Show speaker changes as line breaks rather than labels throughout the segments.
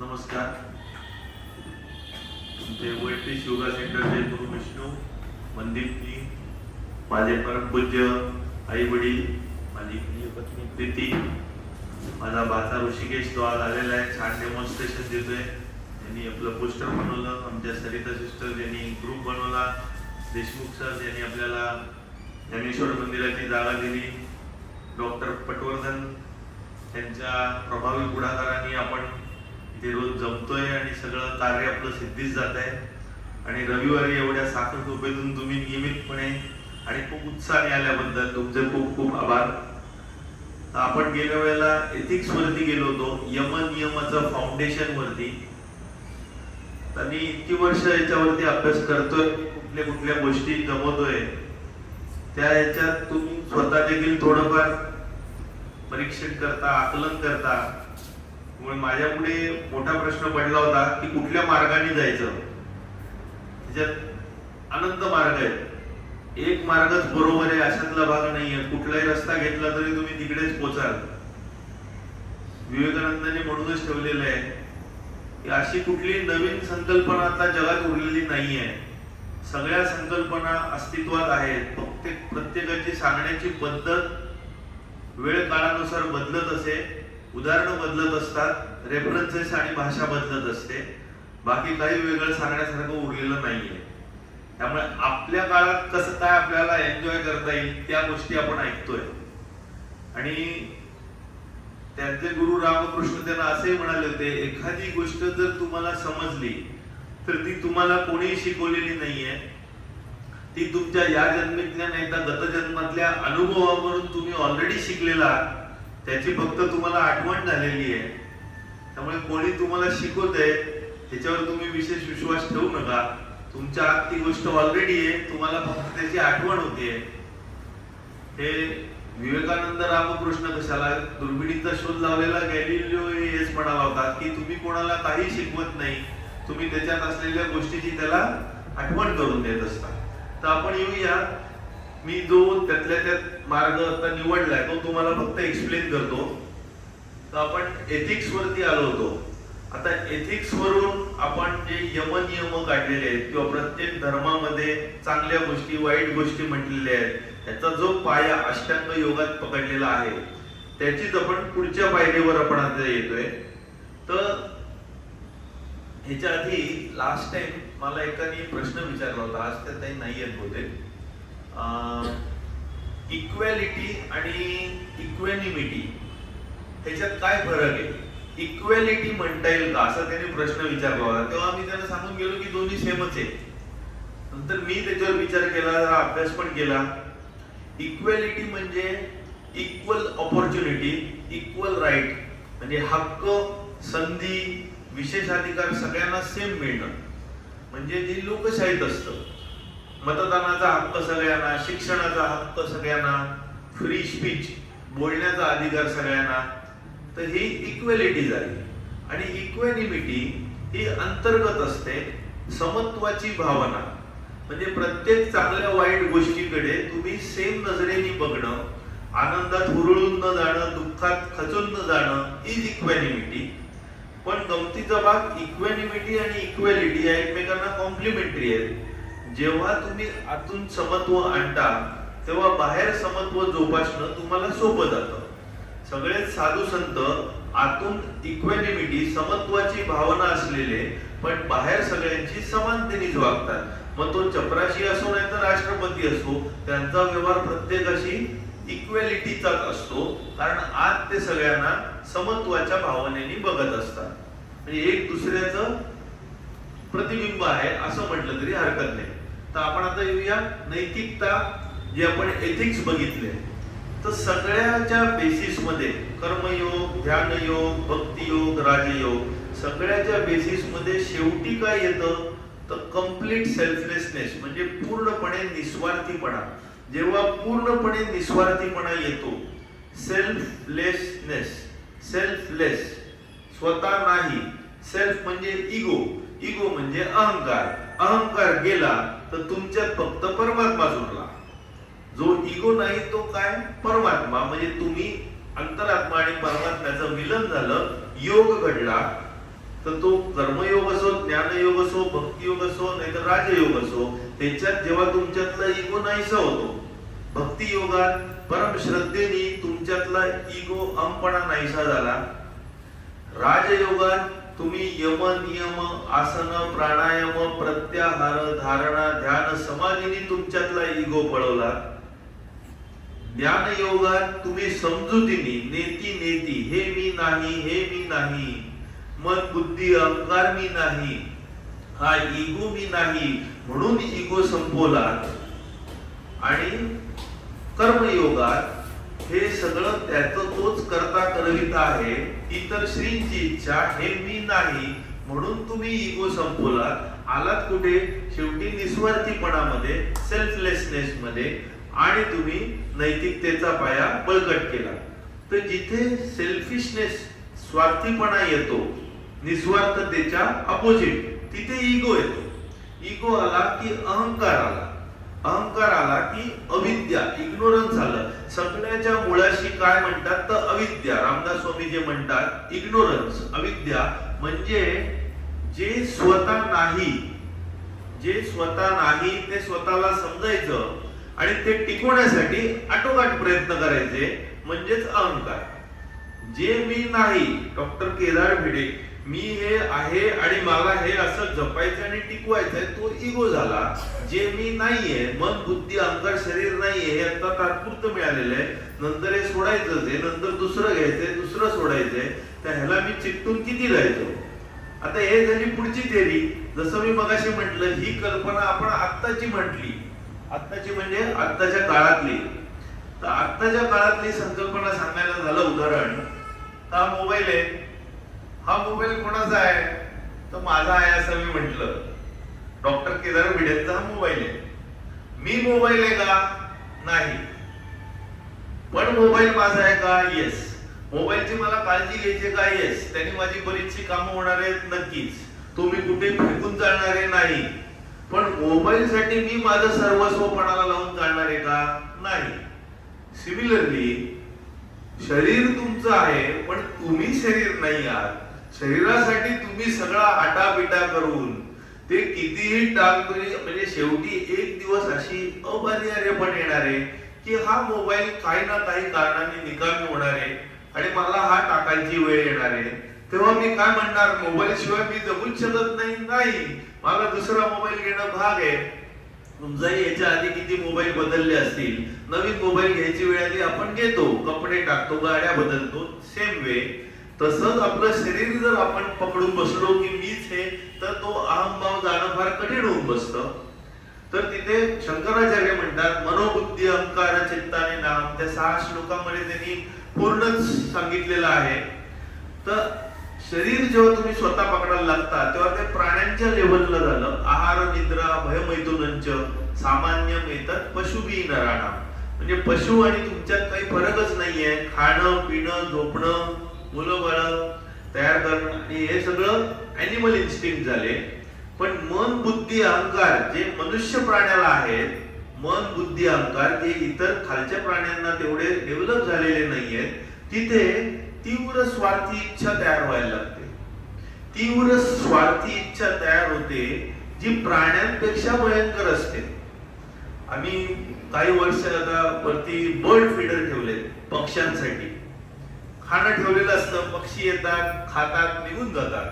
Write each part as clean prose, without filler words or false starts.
नमस्कार. आमचे वैष्णव योगा सेंटरचे गुरु विष्णू मनदीपजी, माझे परमपूज्य आई वडील, माझी पत्नी प्रीती, माझा भाचा ऋषिकेश तो आज आलेला आहे, छान डेमॉन्स्ट्रेशन देतोय. त्यांनी आपलं पोस्टर बनवलं, आमच्या सरिता सिस्टर यांनी ग्रुप बनवला, देशमुख सर यांनी आपल्याला ज्ञानेश्वर मंदिराची जागा दिली, डॉक्टर पटवर्धन यांच्या प्रभावी पुढाकाराने आपण इथे रोज जमतोय आणि सगळं कार्य आपलं सिद्धीच जात आहे. आणि रविवारी एवढ्या साखर कृपेतून तुम्ही नियमितपणे आणि खूप उत्साहाने आल्याबद्दल तुमचे खूप खूप आभार. आपण गेल्या वेळेला एथिक्स वरती गेलो होतो, यम नियमाचं फाउंडेशन वरती. आणि इतकी वर्ष याच्यावरती अभ्यास करतोय, कुठल्या कुठल्या गोष्टी जमवतोय, त्या याच्यात तुम्ही स्वतः देखील थोडंफार परीक्षण करता, आकलन करता. त्यामुळे माझ्या पुढे मोठा प्रश्न पडला होता की कुठल्या मार्गाने जायचं. त्याच्यात अनंत मार्ग आहेत, एक मार्गच बरोबर आहे अशातला भाग नाहीये. कुठलाही रस्ता घेतला तरी तुम्ही तिकडेच पोचाल. विवेकानंदांनी म्हणूनच ठेवलेलं आहे की अशी कुठली नवीन संकल्पना आता जगात उरलेली नाहीये. सगळ्या संकल्पना अस्तित्वात आहेत, फक्त प्रत्येकाची सांगण्याची पद्धत वेळ काळानुसार बदलत असे, उदाहरणं बदलत असतात, रेफरन्सेस आणि भाषा बदलत असते. बाकी काही वेगळं सांगण्यासारखं उरलेलं नाहीये. त्यामुळे आपल्या काळात कसं काय आपल्याला एन्जॉय करता येईल त्या गोष्टी आपण ऐकतोय. आणि त्यांचे गुरु रामकृष्ण त्यांना असे म्हणाले होते, एखादी गोष्ट जर तुम्हाला समजली तर ती तुम्हाला कोणीही शिकवलेली नाहीये, ती तुमच्या या जन्मीतल्या नाही तर गत जन्मातल्या अनुभवावरून तुम्ही ऑलरेडी शिकलेला आहात. त्याची फक्त तुम्हाला आठवण झालेली आहे. त्यामुळे कोणी तुम्हाला शिकवतंय त्याच्यावर तुम्ही विशेष विश्वास ठेवू नका. तुमच्या आत ती गोष्ट ऑलरेडी आहे, तुम्हाला फक्त त्याची आठवण होते. हे विवेकानंद रामकृष्ण कशाला दुर्बिणीचा शोध लावलेला गॅलिलिओ हेच म्हणाला होता की तुम्ही कोणाला काही शिकवत नाही, तुम्ही त्याच्यात असलेल्या गोष्टीची त्याला आठवण करून देत असता. तर आपण येऊया, मी जो त्यातल्या त्यात मार्ग आता निवडलाय तो तुम्हाला फक्त एक्सप्लेन करतो. तर आपण एथिक्स वरती आलो होतो. आता एथिक्स वरून आपण जे यम नियम काढलेले आहेत किंवा प्रत्येक धर्मामध्ये चांगल्या गोष्टी वाईट गोष्टी म्हटलेल्या आहेत, त्याचा जो पाया अष्टांग योगात पकडलेला आहे त्याचीच आपण पुढच्या पायरीवर आपण आता येतोय. तर ह्याच्या आधी लास्ट टाइम मला एकाने प्रश्न विचारला होता, आज त्या काही नाही आहेत बहुतेक. इक्वॅलिटी आणि इक्वॅनिमिटी ह्याच्यात काय फरक आहे, इक्वॅलिटी म्हणता येईल का असा त्यांनी प्रश्न विचारला होता. तेव्हा मी त्यांना सांगून गेलो की दोन्ही सेमच आहे. नंतर मी त्याच्यावर विचार केला, जरा अभ्यास पण केला. इक्वॅलिटी म्हणजे इक्वल ऑपॉर्च्युनिटी, इक्वल राईट, म्हणजे हक्क, संधी, विशेषाधिकार सगळ्यांना सेम मिळणं. म्हणजे जे लोकशाहीत असतं, मतदानाचा हक्क सगळ्यांना, शिक्षणाचा हक्क सगळ्यांना, फ्री स्पीच बोलण्याचा अधिकार सगळ्यांना. तर ही इक्वॅलिटी झाली. आणि इक्वॅनिमिटी ही अंतर्गत असते, समत्वाची भावना. म्हणजे प्रत्येक चांगल्या वाईट गोष्टीकडे तुम्ही सेम नजरेने बघणं, आनंदात हुरळून न जाणं, दुःखात खचून न जाणं, इज इक्वॅनिमिटी. पण गमतीचा भाग, इक्वॅनिमिटी आणि इक्वॅलिटी या एकमेकांना कॉम्प्लिमेंटरी आहेत. जेव्हा तुम्ही आतून समत्व आणता तेव्हा बाहेर समत्व जोपासणं तुम्हाला सोपं जातं. सगळेच साधू संत आतून इक्वॅनिमिटी, समत्वाची भावना असलेले, पण बाहेर सगळ्यांची समानतेनेच वागतात. मग तो चपराशी असो नाही तर राष्ट्रपती असो, त्यांचा व्यवहार प्रत्येकाशी इक्वॅलिटीचाच असतो, कारण आत ते सगळ्यांना समत्वाच्या भावनेने बघत असतात. म्हणजे एक दुसऱ्याचं प्रतिबिंब आहे असं म्हटलं तरी हरकत नाही. तर आपण आता येऊया नैतिकता, जे आपण एथिक्स बघितले. तर सगळ्याच्या बेसिस मध्ये कर्मयोग, ध्यानयोग, भक्तियोग, राजयोग, सगळ्याच्या बेसिस मध्ये शेवटी काय येतं तर कम्प्लीट सेल्फलेसनेस, म्हणजे पूर्णपणे निस्वार्थीपणा. जेव्हा पूर्णपणे निस्वार्थीपणा येतो, सेल्फलेसनेस, सेल्फलेस, स्वतः नाही, सेल्फ म्हणजे इगो, इगो म्हणजे अहंकार, अहंकार गेला तर तुमच्यात फक्त परमात्मा उरला. जो इगो नाही तो काय, परमात्मा. म्हणजे तुम्ही अंतरात्मा आणि परमात्म्याचं मिलन झालं, योग घडला. तर तो कर्मयोग असो, ज्ञानयोग असो, भक्तियोग असो, नाहीतर राजयोग असो, त्याच्यात जेव्हा तुमच्यातला इगो नाहीसा होतो, भक्ती योगात परम श्रद्धेने तुमच्यातला इगो अंपणा नाहीसा झाला, राजयोगात तुम्ही यम नियम आसन प्राणायाम प्रत्याहार धारणा ध्यान समाधीने तुमच्यातला इगो पळवला, ज्ञान योगात तुम्ही समजुतीने नेती नेती हे मी नाही, हे मी नाही, मन बुद्धी अहंकार मी नाही, हा इगो मी नाही म्हणून इगो संपवला, आणि कर्मयोगात हे सगळं त्याचं तोच करता करविता आहे, इतर श्रींची इच्छा हे मी नाही म्हणून तुम्ही इगो संपवला, आलात कुठे शेवटी निस्वार्थीपणामध्ये, सेल्फलेसनेस मध्ये, आणि तुम्ही नैतिकतेचा पाया बळकट केला. तर जिथे सेल्फिशनेस स्वार्थीपणा येतो, निस्वार्थतेच्या अपोजिट तिथे इगो येतो. इगो आला की अहंकार आला, अहंकार आला की अविद्या, इग्नोरन्स आलं. सगळ्याच्या मुळाशी काय म्हणतात तर अविद्या. रामदास स्वामी जे म्हणतात इग्नोरन्स, अविद्या म्हणजे जे स्वतः नाही, जे स्वतः नाही ते स्वतःला समजायचं आणि ते टिकवण्यासाठी आटोकाट प्रयत्न करायचे म्हणजेच अहंकार. जे मी नाही, डॉक्टर केदार भिडे, मी हे आहे आणि मला हे असं जपायचं आणि टिकवायचंय, तो इगो झाला. जे मी नाहीये, मन बुद्धी अहंकार शरीर नाहीये, हे आता तात्पुरतं मिळालेलं आहे, नंतर हे सोडायचंच आहे, नंतर दुसरं घ्यायचंय, दुसरं सोडायचंय, तर ह्याला मी चिकटून किती राहायचो. आता हे झाली पुढची थेरी. जसं मी मगाशी म्हटलं, ही कल्पना आपण आत्ताची म्हटली, आत्ताची म्हणजे आत्ताच्या काळातली. तर आत्ताच्या काळातली संकल्पना सांगायला झालं उदाहरण, हा मोबाईल आहे, हा मोबाईल कोणाचा आहे तर माझा आहे असं मी म्हटलं. डॉक्टर केदार भिडेंचा हा मोबाईल आहे. मी मोबाईल आहे का नाही, पण मोबाईल माझा आहे का येस. मोबाईलची मला काळजी घ्यायची का येस. त्यांनी माझी बरीचशी कामं होणार आहेत नक्कीच, तो मी कुठे फेकून जाणार आहे नाही, पण मोबाईल साठी मी माझं सर्वस्व पणाला लावून जाणार आहे का नाही. सिमिलरली शरीर तुमचं आहे पण तुम्ही शरीर नाही आहात. शरीरासाठी तुम्ही सगळा आटापिटा करून ते कितीही टाकतोय, म्हणजे शेवटी एक दिवस अशी अपरिहार्यपण येणार आहे की हा मोबाईल काही ना काही कारणाने निकामी होणार आहे आणि मला हा टाकायची वेळ येणार आहे. तेव्हा मी काय म्हणणार, मोबाईल शिवाय मी जगूच शकत नाही, नाही मला दुसरा मोबाईल घेणं भाग आहे. तुमचाही याच्या आधी किती मोबाईल बदलले असतील, नवीन मोबाईल घ्यायची वेळ आली आपण घेतो, कपडे टाकतो, गाड्या बदलतो, सेम वे. तसंच आपलं शरीर जर आपण पकडून बसलो की मीच हे, तर तो अहंभाव जाणं फार कठीण होऊन बसतं. तर तिथे शंकराचार्य म्हणतात मनोबुद्धी अहंकार चित्ताने नाम, त्या 6 श्लोकांमध्ये त्यांनी पूर्णच सांगितलेलं आहे. तर शरीर जेव्हा तुम्ही स्वतः पकडायला लागता तेव्हा ते प्राण्यांच्या लेवलला झालं. आहार निद्रा भयमैथुनंच सामान्यम एतत् पशुभी नराणाम, म्हणजे पशु आणि तुमच्यात काही फरकच नाहीये. खाणं पिणं झोपणं मुलं बाळ तयार करणं आणि हे सगळं ॲनिमल इन्स्टिंक्ट झाले. पण मन बुद्धी अहंकार जे मनुष्य प्राण्याला आहेत, मन बुद्धी अहंकार जे इतर खालच्या प्राण्यांना तेवढे डेव्हलप झालेले नाहीयेत, तिथे तीव्र स्वार्थी इच्छा तयार व्हायला लागते. तीव्र स्वार्थी इच्छा तयार होते जी प्राण्यांपेक्षा भयंकर असते. आम्ही काही वर्ष आता वरती बर्ड फीडर ठेवले पक्ष्यांसाठी. खाणं ठेवलेलं असतं, पक्षी येतात खातात निघून जातात.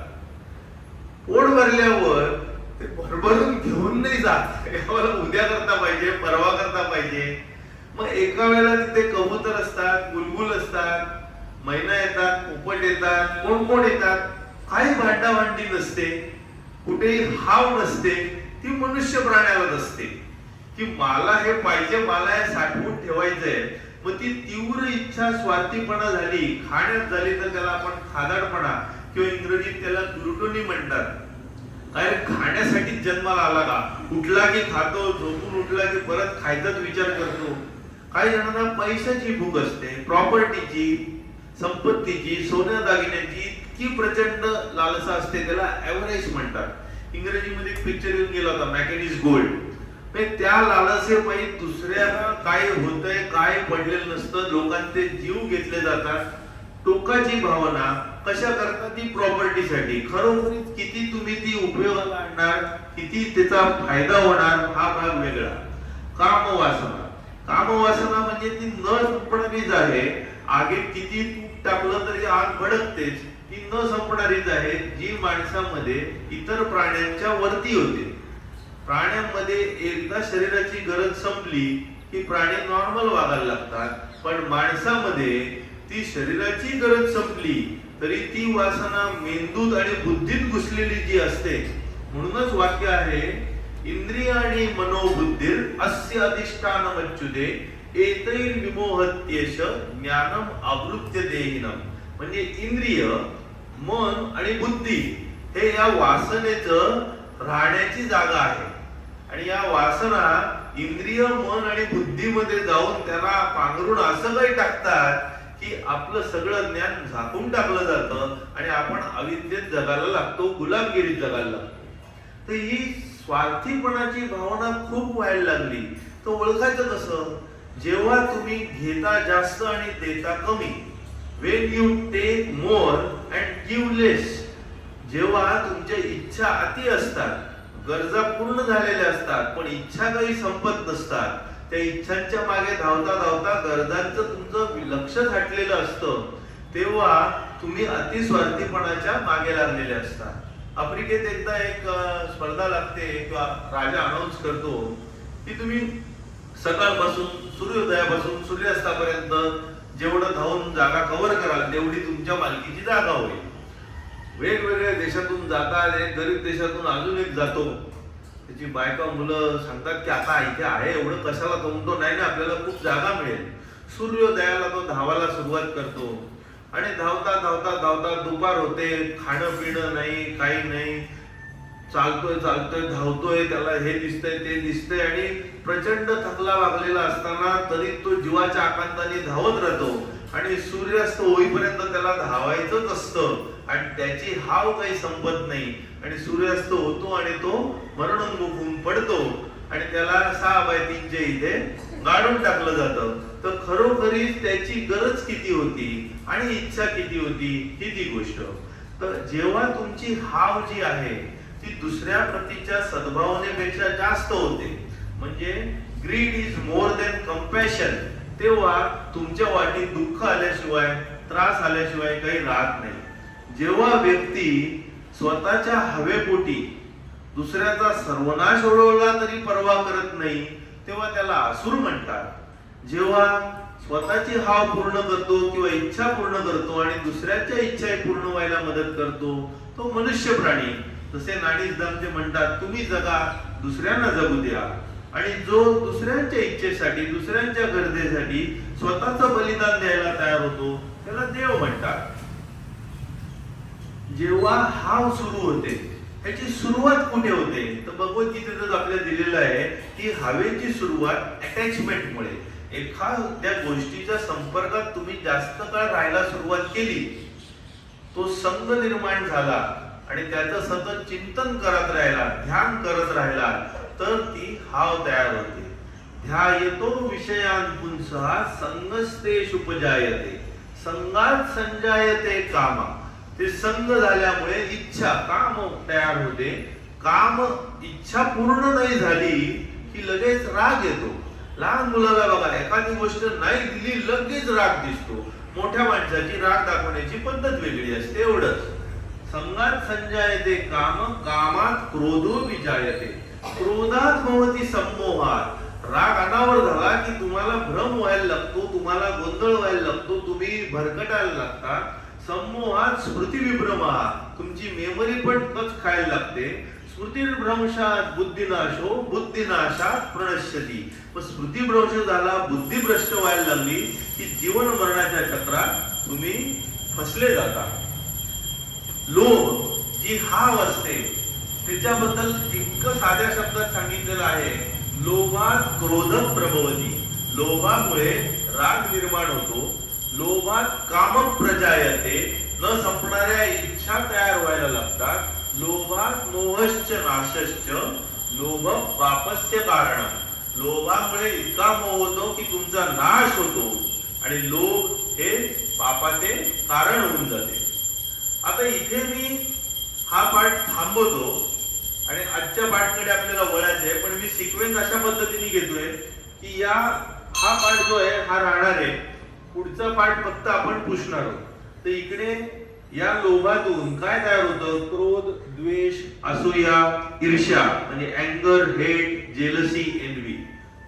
पोट भरल्यावर ते भरभरून घेऊन नाही जात, मला उद्या करता पाहिजे, परवा करता पाहिजे. मग एका वेळेला तिथे कबूतर असतात, बुलबुल असतात, मैना येतात, पोपट येतात, कोण कोण येतात, काही भांडाभांडी नसते, कुठेही हाव नसते. ती मनुष्य प्राण्याला असते की मला हे पाहिजे, मला हे साठवून ठेवायचंय. मग ती तीव्र इच्छा स्वार्थीपणा झाली, खाण्यात झाली, तर त्याला आपण खादाडपणा किंवा इंग्रजीत त्याला ग्लुटोनी म्हणतात. काय खाण्यासाठी जन्माला आला का, उठला की खातो, झोपून उठला की परत खायचाच विचार करतो. काही जणांना पैशाची भूक असते, प्रॉपर्टीची, संपत्तीची, सोन्या दागिन्याची इतकी प्रचंड लालसा असते, त्याला एव्हरेज म्हणतात. इंग्रजीमध्ये एक पिक्चर येऊन गेला होता मॅकन इज गोल्ड. त्या लालसेपायी दुसऱ्याला काय होतंय काय पडलेलं नसतं, लोकांचे जीव घेतले जातात टोकाची भावना कशा करता ती प्रॉपर्टीसाठी, खरोखरीच किती तुम्ही ती उपयोगाला आणणार, किती त्याचा फायदा होणार हा भाग वेगळा. कामवासना, कामवासना म्हणजे ती न संपणारीच आहे. आगीत किती तूप टाकलं तरी आग भडकतेच, ती न संपणारीच आहे, जी माणसामध्ये इतर प्राण्यांच्या वरती होते. प्राण्यांमध्ये एकदा शरीराची गरज संपली की प्राणी नॉर्मल वागायला लागतात, पण माणसामध्ये ती शरीराची गरज संपली तरी ती वासना मेंदूत आणि बुद्धीत घुसलेली जी असते. म्हणूनच वाक्य आहे, इंद्रिय आणि मनोबुद्धीर अस्य अधिष्ठानमच्युते एतैर विमोहत्येष ज्ञानम आवृत्य देहिनम. म्हणजे इंद्रिय, मन आणि बुद्धी हे या वासनेचं राहण्याची जागा आहे. आणि या वासना इंद्रिय, मन आणि बुद्धीमध्ये जाऊन त्याला पांघरून असं काही टाकतात की आपलं सगळं ज्ञान झाकून टाकलं जातं आणि आपण अविद्येत जगायला लागतो, गुलामगिरीत जगायला लागतो. तर ही स्वार्थीपणाची भावना खूप व्हायला लागली. तर ओळखायचं कसं? जेव्हा तुम्ही घेता जास्त आणि देता कमी, when you take more and give less, जेव्हा तुमच्या इच्छा अति असतात, गरजा पूर्ण झालेल्या असतात, पण इच्छा काही संपत नसतात, त्या इच्छांच्या मागे धावता धावता गरजांचं तुमचं लक्ष हटलेलं असतं, तेव्हा तुम्ही अतिस्वार्थीपणाच्या मागे लागलेले असतात. आफ्रिकेत एकदा एक स्पर्धा लागते किंवा राजा अनाऊन्स करतो की तुम्ही सकाळपासून सूर्योदयापासून सूर्यास्तापर्यंत जेवढं धावून जागा कव्हर कराल तेवढी तुमच्या मालकीची जागा होईल. वेगवेगळ्या देशातून जातात, एक गरीब देशातून अजून एक जातो, त्याची बायका मुलं सांगतात की आता इथे आहे एवढं कशाला कमवतो, नाही ना आपल्याला खूप जागा मिळेल. सूर्योदयाला तो धावायला सुरुवात करतो आणि धावता धावता धावता दुपार होते, खाणं पिणं नाही, काही नाही, चालतोय चालतोय धावतोय, त्याला हे दिसतंय ते दिसतंय आणि प्रचंड थकला वागलेला असताना तरी तो जीवाच्या आकांताने धावत राहतो आणि सूर्यास्त होईपर्यंत त्याला धावायचंच असतं आणि त्याची हाव काही संपत नाही आणि सूर्यास्त होतो आणि तो मरणोन्मुख होऊन पडतो आणि त्याला 6/3 इथे गाडून टाकलं जातं. तर खरोखरीच त्याची गरज किती होती आणि इच्छा किती होती ही ती गोष्ट. तर जेव्हा तुमची हाव जी आहे ती दुसऱ्या प्रतीच्या सद्भावनेपेक्षा जास्त होते, म्हणजे grid is more than compassion, तेव्हा तुमच्या वाटीत दुःख आल्याशिवाय, त्रास आल्याशिवाय काही राहत नाही. जेव्हा व्यक्ती स्वतःच्या हवेपोटी दुसऱ्याचा सर्वनाश ओढवला तरी पर्वा करत नाही, तेव्हा त्याला असुर म्हणतात. जेव्हा स्वतःची हाव पूर्ण करतो किंवा इच्छा पूर्ण करतो आणि दुसऱ्याच्या इच्छा पूर्ण व्हायला मदत करतो, तो मनुष्य प्राणी. तसे नाडीज दामचे म्हणतात, तुम्ही जगा, दुसऱ्यांना जगू द्या. आणि जो दुसऱ्यांच्या इच्छेसाठी, दुसऱ्यांच्या गरजेसाठी स्वतःचं बलिदान द्यायला तयार होतो त्याला देव म्हणतात. जेव्हा हाव सुरू होते, ह्याची सुरुवात कुठे होते? तर भगवद्गीतेतच आपल्याला दिलेलं आहे की हवेची सुरुवात अटॅचमेंटमुळे. एखाद्या गोष्टीच्या संपर्कात तुम्ही जास्त काळ राहायला सुरुवात केली, तो संग निर्माण झाला आणि त्याचं सतत चिंतन करत राहिला, ध्यान करत राहिला, तर ती हाव तयार होते. ध्यायतो विषयान् पुंसः संगस्तेषुपजायते संगात संजायते कामा. ते संग झाल्यामुळे इच्छा, काम तयार होते. काम, इच्छा पूर्ण नाही झाली की लगेच राग येतो. लहान मुलाला बघा, एखादी गोष्ट नाही दिली लगेच राग दिसतो. मोठ्या माणसाची राग दाखवण्याची पद्धत वेगळी असते, एवढंच. संगात संजायते काम, कामात क्रोधो विजायते क्रोधात भवति सम्मोहात. राग अनावर झाला की तुम्हाला भ्रम व्हायला लागतो, तुम्हाला गोंधळ व्हायला लागतो, तुम्ही भरकटायला लागतात. सम्मोहात स्मृती विभ्रमः, तुमची मेमरी पण कच खायला लागते. स्मृतिभ्रंशात बुद्धिनाशो बुद्धिनाशात प्रणश्यती. मग स्मृतिभ्रंश झाला, बुद्धिभ्रष्ट व्हायला लागली की जीवन मरणाच्या चक्रात तुम्ही फसले जाता. लोभ, जी हाव असते, त्याच्याबद्दल इतकं साध्या शब्दात सांगितलेलं आहे, लोभात क्रोध प्रभवती. लोभामुळे राग निर्माण होतो. लोभात काम प्रजायते, न संपणाऱ्या इच्छा तयार व्हायला लागतात. लोभात मोहश्च नाशश्च लोभ पापस्य कारण. लोभामुळे इतका मोह होतो की तुमचा नाश होतो आणि लोभ हे पापाचे कारण होऊन जाते. आता इथे मी हा पाठ थांबवतो आणि आजच्या पाठकडे आपल्याला वळायचं आहे, पण मी सिक्वेन्स अशा पद्धतीने घेतोय की हा पाठ जो आहे हा राहणार आहे, पुढचा पाठ फक्त आपण पुसणार आहोत. तर इकडे या लोभातून काय तयार होतं? क्रोध, द्वेष, असूया, ईर्ष्या म्हणजे अँगर, हेट, जेलसी, एन्व्ही.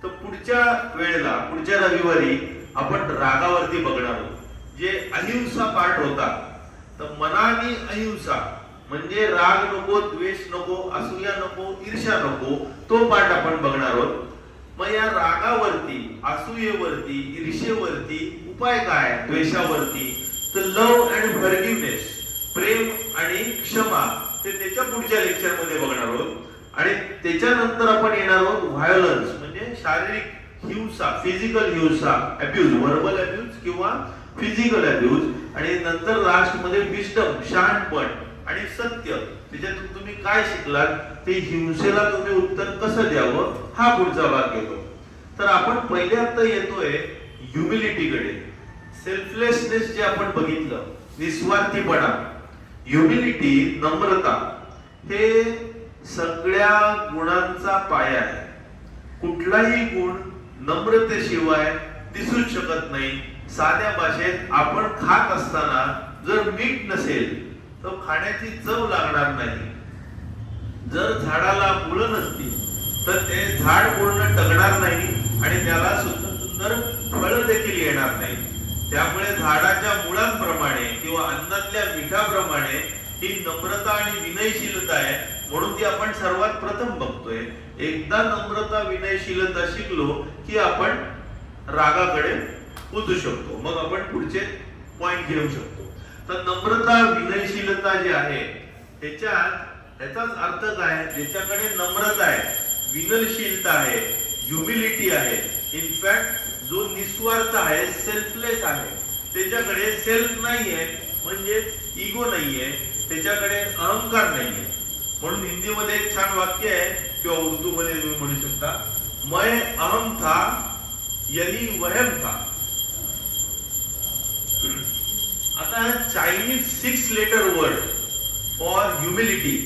तर पुढच्या वेळेला, पुढच्या रविवारी आपण रागावरती बघणार आहोत. जे अहिंसा पाठ होता, तर मनाने अहिंसा म्हणजे राग नको, द्वेष नको, असूया नको, ईर्ष्या नको, तो पाठ आपण बघणार आहोत. मग या रागावरती, असूयेवरती, ईर्ष्येवरती उपाय काय? द्वेषावरती तर लव अँड फॉरगिव्हनेस, प्रेम आणि क्षमा, ते त्याच्या पुढच्या लेक्चर मध्ये बघणार आहोत. आणि त्याच्यानंतर आपण येणार आहोत व्हायोलन्स म्हणजे शारीरिक हिंसा, फिजिकल हिंसा, अब्यूज, व्हर्बल अब्यूज किंवा फिजिकल अब्यूज. आणि नंतर लास्ट मध्ये विस्डम, शहाणपण आणि सत्य. त्याच्यातून तुम्ही काय शिकलात, ते हिंसेला तुम्ही उत्तर कसं द्यावं, हा पुढचा भाग घेतो. तर आपण पहिले आता येतोय ह्युमिलिटीकडे. सेल्फलेसनेस जे आपण बघितलं, निस्वार्थीपणा, ह्युमिलिटी, नम्रता, हे सगळ्या गुणांचा पाया आहे. कुठलाही गुण नम्रतेशिवाय दिसूच शकत नाही. साध्या भाषेत आपण खात असताना जर मीठ नसेल तर खाण्याची चव लागणार नाही. जर झाडाला मुळं नसतील तर ते झाड पूर्ण टगणार नाही आणि त्याला सुंदर सुंदर फळं देखील येणार नाही. त्यामुळे झाडाच्या मुळांप्रमाणे किंवा अन्नातल्या मिठाप्रमाणे ही नम्रता आणि विनयशीलता आहे, म्हणून ती आपण सर्वात प्रथम बघतोय. एकदा नम्रता विनयशीलता शिकलो की आपण रागाकडे पोहोचू शकतो. मग आपण पुढचे पॉइंट घेऊ शकतो. तर नम्रता विनयशीलता जे आहे त्याचाच अर्थ काय? ज्याच्याकडे नम्रता आहे, विनयशीलता आहे, ह्युमिलिटी आहे, इनफॅक्ट जो निस्वार्थ आहे, सेल्फलेस आहे, त्याच्याकडे सेल्फ नाहीये म्हणजे इगो नाहीये, त्याच्याकडे अहंकार नाहीये. म्हणून हिंदीमध्ये एक छान वाक्य आहे किंवा उर्दू मध्ये तुम्ही म्हणू शकता, मैं अहम था यही वहम था. आता Chinese 6 letter word for humility,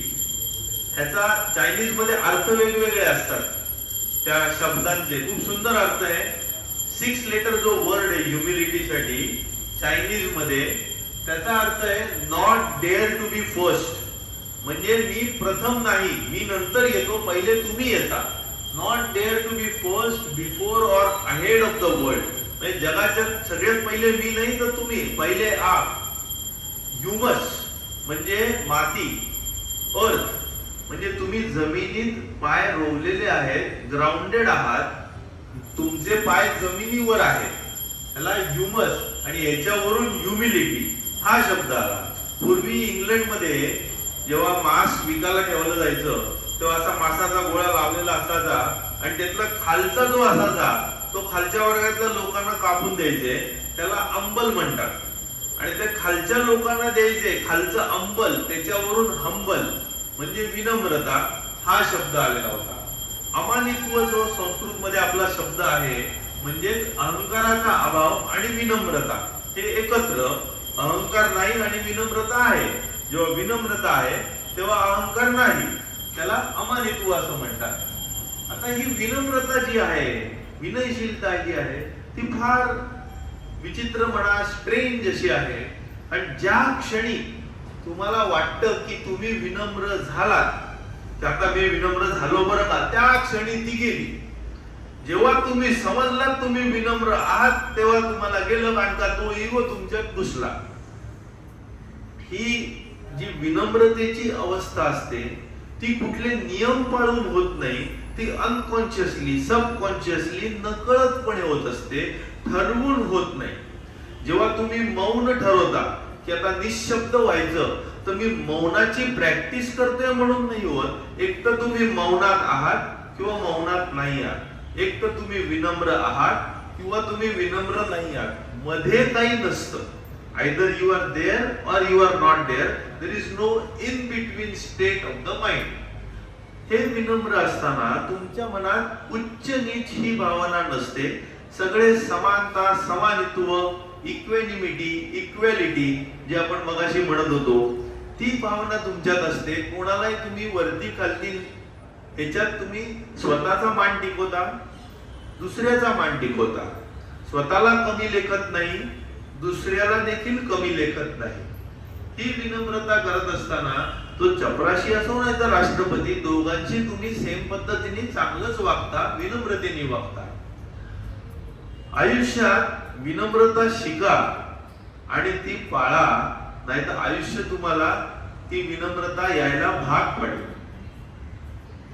ह्याचा चायनीज मध्ये अर्थ वेगवेगळे असतात. त्या शब्दांचे खूप सुंदर अर्थ आहे. 6 लेटर जो वर्ड आहे ह्युमिलिटी साठी चायनीज मध्ये, त्याचा अर्थ आहे not dare to be first, म्हणजे मी प्रथम नाही, मी नंतर येतो, पहिले तुम्ही येता. Not dare to be first, before or ahead of the world, म्हणजे जगाच्या सगळ्यात पहिले मी नाही तर तुम्ही पहिले आप. ह्युमस म्हणजे माती, अर्थ म्हणजे तुम्ही जमिनीत पाय रोवलेले आहेत, ग्राउंडेड आहात, तुमचे पाय जमिनीवर आहेत, त्याला ह्युमस. आणि याच्यावरून ह्युमिलिटी हा शब्द आला. पूर्वी इंग्लंडमध्ये जेव्हा मांस विकायला ठेवलं जायचं तेव्हा असा मांसाचा गोळा लावलेला असायचा आणि त्यातला खालचा जो असायचा तो खालच्या वर्गातल्या लोकांना कापून द्यायचे, त्याला अंबल म्हणतात. आणि ते खालच्या लोकांना द्यायचे खालचं अंबल, त्याच्यावरून हंबल म्हणजे विनम्रता हा शब्द आलेला होता. अमानित्व जो संस्कृत मध्ये आपला शब्द आहे म्हणजे अहंकाराचा अभाव आणि विनम्रता हे एकत्र. अहंकार नाही आणि विनम्रता आहे. जेव्हा विनम्रता आहे तेव्हा अहंकार नाही, त्याला अमानित्व असं म्हणतात. आता ही विनम्रता जी आहे, विनयशीलता जी आहे, ती फार विचित्र म्हणा, स्ट्रेंज अशी आहे. आणि ज्या क्षणी तुम्हाला वाटतं की तुम्ही विनम्र झालात, की आता मी विनम्र झालो बरं का, त्या क्षणी ती गेली. जेव्हा तुम्ही समजलात तुम्ही विनम्र आहात तेव्हा तुम्हाला गेलं, कारण का तो इगो तुमच्यात घुसला. ही जी विनम्रतेची अवस्था असते ती कुठले नियम पाळून होत नाही, ती अनकॉन्शियसली, सबकॉन्शियसली, नकळतपणे होत असते, ठरवून होत नाही. जेव्हा तुम्ही मौन ठरवता की आता निशब्द व्हायचं, तर मी मौनाची प्रॅक्टिस करतोय म्हणून नाही होत. एक तर तुम्ही मौनात आहात किंवा मौनात नाही आहात, एक तर तुम्ही विनम्र आहात किंवा तुम्ही विनम्र नाही आहात, मध्ये काही नसतं. either you are there or you are not there, there is no in between state of the mind. हे विनम्र असताना तुमच्या मनात उच्च नीच ही भावना नसते. सगळे समानता, समानित्व, इक्वेनिमिटी, इक्वॅलिटी जे आपण मगाशी म्हणत होतो, ती भावना तुमच्यात असते. कोणालाही तुम्ही वरती खालती ह्याच्यात तुम्ही स्वतःचा मान टिकवता, दुसऱ्याचा मान टिकवता. स्वतःला कमी लेखत नाही, दुसऱ्याला देखील कमी लेखत नाही. ही विनम्रता करत असताना तो चपराशी असो नाही तर राष्ट्रपती, दोघांशी तुम्ही सेम पद्धतीने चांगलंच वागता, विनम्रतेने वागता. आयुष्यात विनम्रता शिका आणि ती पाळा, नाहीतर आयुष्य तुम्हाला ती विनम्रता यायला भाग पडेल.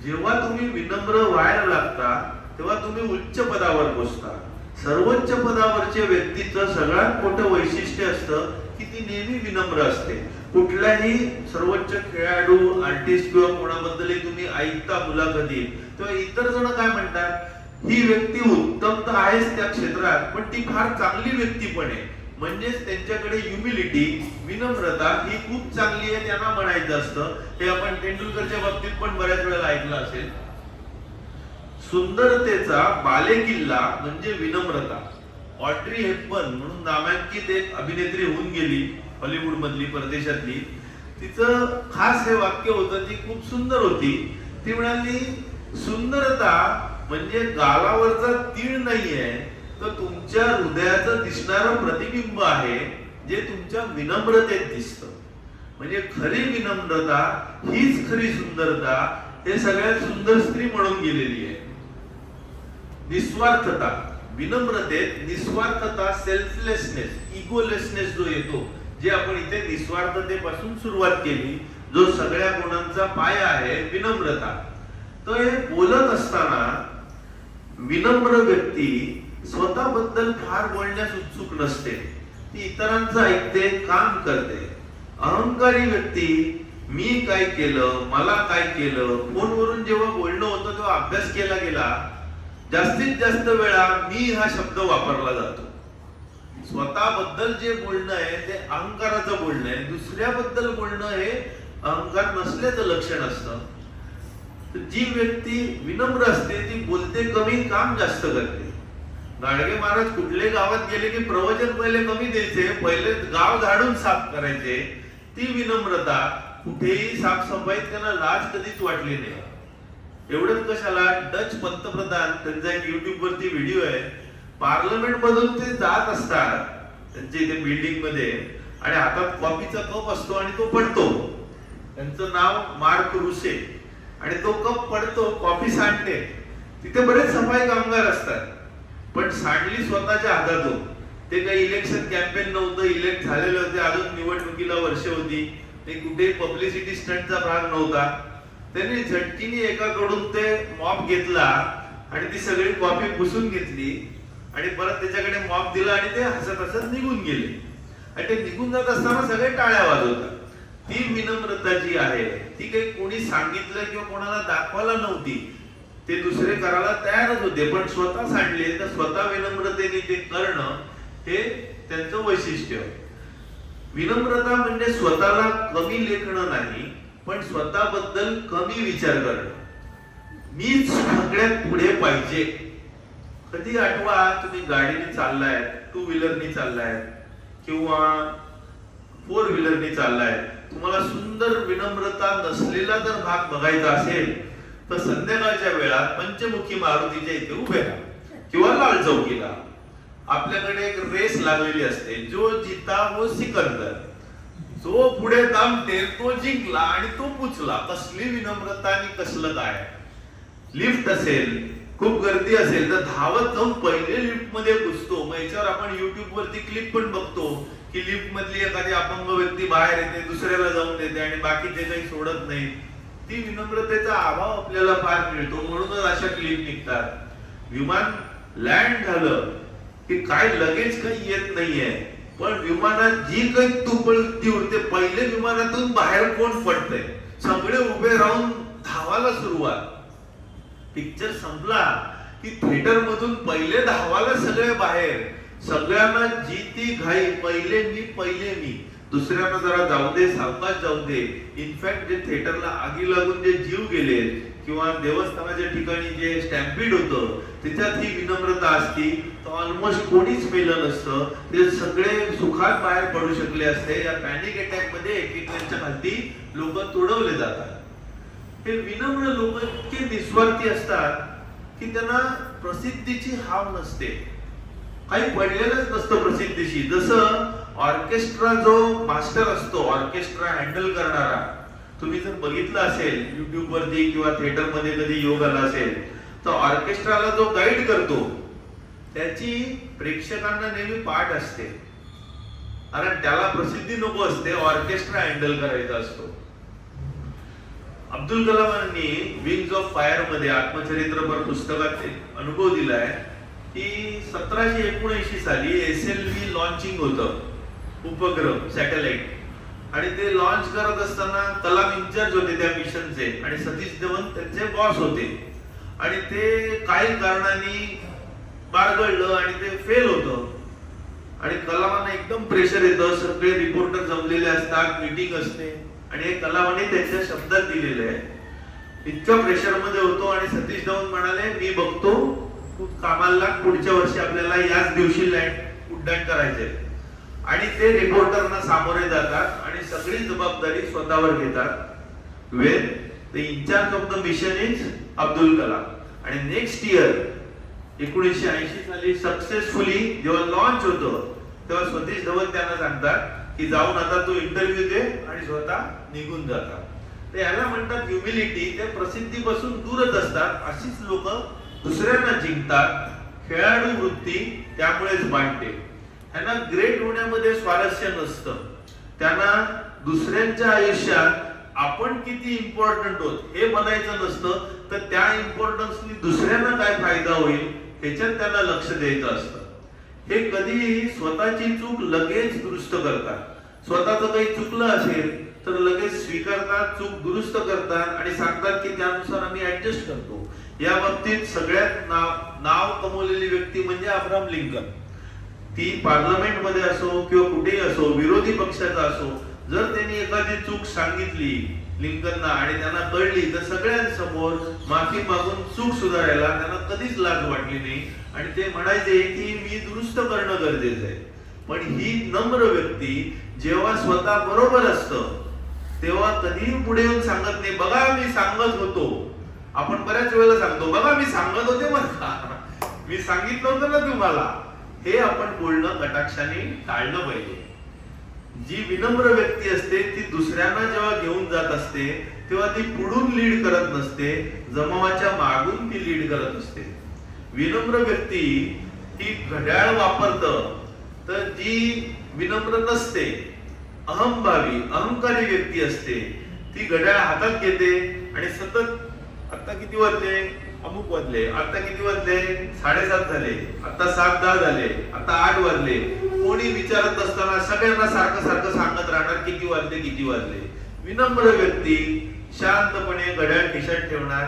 जेव्हा तुम्ही विनम्र व्हायला लागता तेव्हा तुम्ही उच्च पदावर पोहोचता. सर्वोच्च पदावरच्या व्यक्तीचं सगळ्यात मोठं वैशिष्ट्य असतं की ती नेहमी विनम्र असते. कुठलाही सर्वोच्च खेळाडू, आर्टिस्ट किंवा कोणाबद्दलही तुम्ही ऐकता मुलाखती, तेव्हा इतर जण काय म्हणतात, ही व्यक्ती उत्तम तर आहेच त्या क्षेत्रात, पण ती फार चांगली व्यक्ती पण आहे. म्हणजेच त्यांच्याकडे ह्युमिलिटी, विनम्रता ही खूप चांगली आहे त्यांना म्हणायचं असतं. हे आपण तेंडुलकरच्या बाबतीत पण बऱ्याच वेळेला ऐकलं असेल. सुंदरतेचा बालेकिल्ला म्हणजे विनम्रता. ऑड्री हेपबर्न म्हणून नामांकित एक अभिनेत्री होऊन गेली हॉलिवूड मधली, परदेशातली. तिचं खास हे वाक्य होतं, ती खूप सुंदर होती. ती म्हणाली, सुंदरता म्हणजे गालावरचा तीळ नाहीये, तर तुमच्या हृदयाचं दिसणारं प्रतिबिंब आहे, जे तुमच्या विनम्रतेत दिसतं. म्हणजे खरी विनम्रता हीच खरी सुंदरता, हे सगळ्यात सुंदर स्त्री म्हणून गेलेली आहे. निस्वार्थता, विनम्रतेत निस्वार्थता, सेल्फलेसनेस, इगोलेसनेस जो येतो, जे आपण इथे निस्वार्थतेपासून सुरुवात केली, जो सगळ्या गुणांचा पाया आहे, विनम्रता. तर हे बोलत असताना विनम्र व्यक्ती स्वतःबद्दल फार बोलण्यास उत्सुक नसते. ती इतरांचं ऐकते, काम करते. अहंकारी व्यक्ती मी काय केलं, मला काय केलं, फोनवरून जेव्हा बोलणं होतं तेव्हा अभ्यास केला गेला, जास्तीत जास्त वेळा मी हा शब्द वापरला जातो. स्वतःबद्दल जे बोलणं आहे ते अहंकाराचं बोलणं आहे. दुसऱ्याबद्दल बोलणं हे अहंकार नसल्याचं लक्षण असतं. जी व्यक्ती विनम्र असते ती बोलते कमी, काम जास्त करते. गाडगे महाराज कुठले गावात गेले की प्रवचन पहिले कमी द्यायचे, पहिले गाव झाडून साफ करायचे. ती विनम्रता. कुठेही साफसफाईत त्यांना लाज कधीच वाटली नाही. एवढंच कशाला, डच पंतप्रधान, त्यांचा एक युट्यूब वरती व्हिडिओ आहे, पार्लमेंट मधून ते जात असतात त्यांच्या इथे बिल्डिंग मध्ये, आणि हातात कॉफीचा कप असतो आणि तो पडतो. त्यांचं नाव मार्क रुसे, आणि तो कप पडतो, कॉफी सांडते. तिथे बरेच सफाई कामगार असतात, पण सांडली स्वतःच्या हातातून. ते काही इलेक्शन कॅम्पेन नव्हतं, इलेक्ट झालेले होते, अजून निवडणुकीला वर्ष होती, ते कुठेही पब्लिसिटी स्टंटचा भाग नव्हता. त्यांनी झटकीने एकाकडून ते मॉप घेतला आणि ती सगळी कॉफी पुसून घेतली आणि परत त्याच्याकडे मॉप दिला आणि ते हसत हसत निघून गेले. आणि ते निघून जात असताना सगळे टाळ्या वाजवतात. ती विनम्रता जी आहे ती काही कोणी सांगितलं किंवा कोणाला दाखवायला नव्हती, ते दुसरे करायला तयारच होते, पण स्वतः सांडले तर स्वतः विनम्रतेने ते करणं हे त्यांचं वैशिष्ट्य. विनम्रता म्हणजे स्वतःला कमी लेखणं नाही, पण स्वतःबद्दल कमी विचार करणं. मीच सगळ्यात पुढे पाहिजे. कधी आठवा, तुम्ही गाडीने चाललाय, टू व्हीलरनी चाललाय किंवा फोर व्हीलरनी चाललाय, तुम्हाला सुंदर विनम्रता नसलेला जर भाग बघायचा असेल तर संध्याकाळच्या वेळात पंचमुखी मारुतीच्या इथे उभे राहा किंवा लाल चौकीला. आपल्याकडे एक रेस लागलेली असते, जो जिता वो सिकंदर, जो पुढे थांबते तो जिंकला आणि तो पुचला. कसली विनम्रता आणि कसलं काय. लिफ्ट असेल, खूप गर्दी असेल तर धावत जाऊन पहिले लिफ्ट मध्ये घुसतो. मग याच्यावर आपण युट्यूब वरती क्लिप पण बघतो की लिफ्ट मधली एखादी अपंग व्यक्ती बाहेर येते, दुसऱ्याला जाऊन देते आणि बाकीचे काही सोडत नाही. ती विनम्रतेचा अभाव आपल्याला फार मिळतो, म्हणूनच अशा क्लिप निघतात. विमान लँड झालं की काय लगेच काही येत नाहीये, पण विमानात जी काही तुंबळती उडते, पहिले विमानातून बाहेर कोण पडतंय, सगळे उभे राहून धावायला सुरुवात. पिक्चर संपला की थिएटर मधून पहिले धावायला सगळे बाहेर. सगळ्यांना जी ती घाई, पहिले मी. दुसऱ्यांना जरा जाऊ दे, सावकाश जाऊ दे. इनफॅक्ट जे थिएटरला आगी लागून जे जीव गेले किंवा देवस्थानाच्या ठिकाणी जे स्टॅम्पीड होतं त्याच्यात ही विनम्रता असती तर ऑलमोस्ट कोणीच मेलं नसतं. ते सगळे सुखात बाहेर पडू शकले असते. या पॅनिक अटॅक मध्ये एकेकांच्या खाली लोक तोडवले जातात. हे विनम्र लोक इतके निस्वार्थी असतात की त्यांना प्रसिद्धीची हाव नसते, काही पडलेलंच नसतं प्रसिद्धीशी. जसं ऑर्केस्ट्रा जो मास्टर असतो, ऑर्केस्ट्रा हँडल करणारा, तुम्ही जर बघितलं असेल युट्यूब वरती किंवा थिएटर मध्ये कधी योग आला असेल तर ऑर्केस्ट्राला जो गाईड करतो त्याची प्रेक्षकांना नेहमी पाठ असते, कारण त्याला प्रसिद्धी नको असते, ऑर्केस्ट्रा हँडल करायचा असतो. अब्दुल कलामांनी विंग्स ऑफ फायर मध्ये आत्मचरित्रपर पुस्तकात एक अनुभव दिलाय की 1779 साली SLV लॉन्चिंग होतं, उपग्रह सॅटेलाइट, आणि ते लॉन्च करत असताना कलाम इन्चार्ज होते त्या मिशनचे आणि सतीश धवन त्यांचे बॉस होते. आणि ते काही कारणाने बारगळलं आणि ते फेल होतं. आणि कलामांना एकदम प्रेशर येतं, सगळे रिपोर्टर जमलेले असतात, मीटिंग असते आणि हे कलामाने त्यांच्या शब्दात दिलेलं आहे. इतक्या प्रेशर मध्ये होतो आणि सतीश धवन म्हणाले मी बघतो, तू कामाला पुढच्या वर्षी आपल्याला याच दिवशी उड्डाण करायचंय. आणि ते रिपोर्टरना सामोरे जातात आणि सगळी जबाबदारी स्वतःवर घेतात. When the incharge of the mission is Abdul Kalam. आणि नेक्स्ट इयर 1980 साली सक्सेसफुली जेव्हा लॉन्च होतं तेव्हा सतीश धवन त्यांना सांगतात की जाऊन आता तू इंटरव्ह्यू दे आणि स्वतः निघून जातात. तर याला म्हणतात ह्युमिलिटी. ते प्रसिद्धीपासून दूरच असतात. अशीच लोक दुसऱ्यांना जिंकतात. खेळाडू वृत्ती त्यामुळेच मांडते. त्यांना ग्रेट होण्यामध्ये स्वारस्य नसतं. त्यांना दुसऱ्यांच्या आयुष्यात आपण किती इम्पॉर्टंट आहोत हे म्हणायचं नसतं, तर त्या इम्पॉर्टन्सनी दुसऱ्यांना काय फायदा होईल ह्याच्यात त्यांना लक्ष द्यायचं असतं. हे कधीही स्वतःची चूक लगेच दुरुस्त करतात. स्वतःचं काही चुकलं असेल तर लगेच स्वीकारतात, चूक दुरुस्त करतात आणि सांगतात की त्यानुसार आम्ही ऍडजस्ट करतो. या बाबतीत सगळ्यात नाव कमवलेली व्यक्ती म्हणजे अब्राहम लिंकन. ती पार्लमेंट मध्ये असो किंवा कुठेही असो, विरोधी पक्षाचा असो, जर त्यांनी एखादी चूक सांगितली लिंकनना आणि त्यांना कळली तर सगळ्यांसमोर माफी मागून चूक सुधारायला त्यांना कधीच लाज वाटली नाही आणि ते म्हणायचे की मी दुरुस्त करणं गरजेचं आहे. पण ही नम्र व्यक्ती जेव्हा स्वतः बरोबर असतं तेव्हा कधीही पुढे येऊन सांगत नाही बघा मी सांगत होतो. आपण बऱ्याच वेळेला सांगतो बघा मी सांगत होते बरं का, मी सांगितलं होतं ना तुम्हाला. हे आपण बोलणं कटाक्षाने टाळलं पाहिजे. जी विनम्र व्यक्ती असते ती दुसऱ्यांना जेव्हा घेऊन जात असते तेव्हा ती पुढून लीड करत नसते, जमावाच्या मागून ती लीड करत असते. विनम्र व्यक्ती ही घड्याळ वापरतं, तर जी विनम्र नसते, अहंभावी अहंकारी व्यक्ती असते ती घड्याळ हातात घेते आणि सतत आता किती वाजले, अमुक वाजले, आता किती वाजले, 7:30 झाले, आता 7:10 झाले, आता 8 वाजले, कोणी विचारत असताना सगळ्यांना सारखं सारखं सांगत राहणार किती वाजले किती वाजले. विनम्र व्यक्ती शांतपणे घड्याळ खिशात ठेवणार,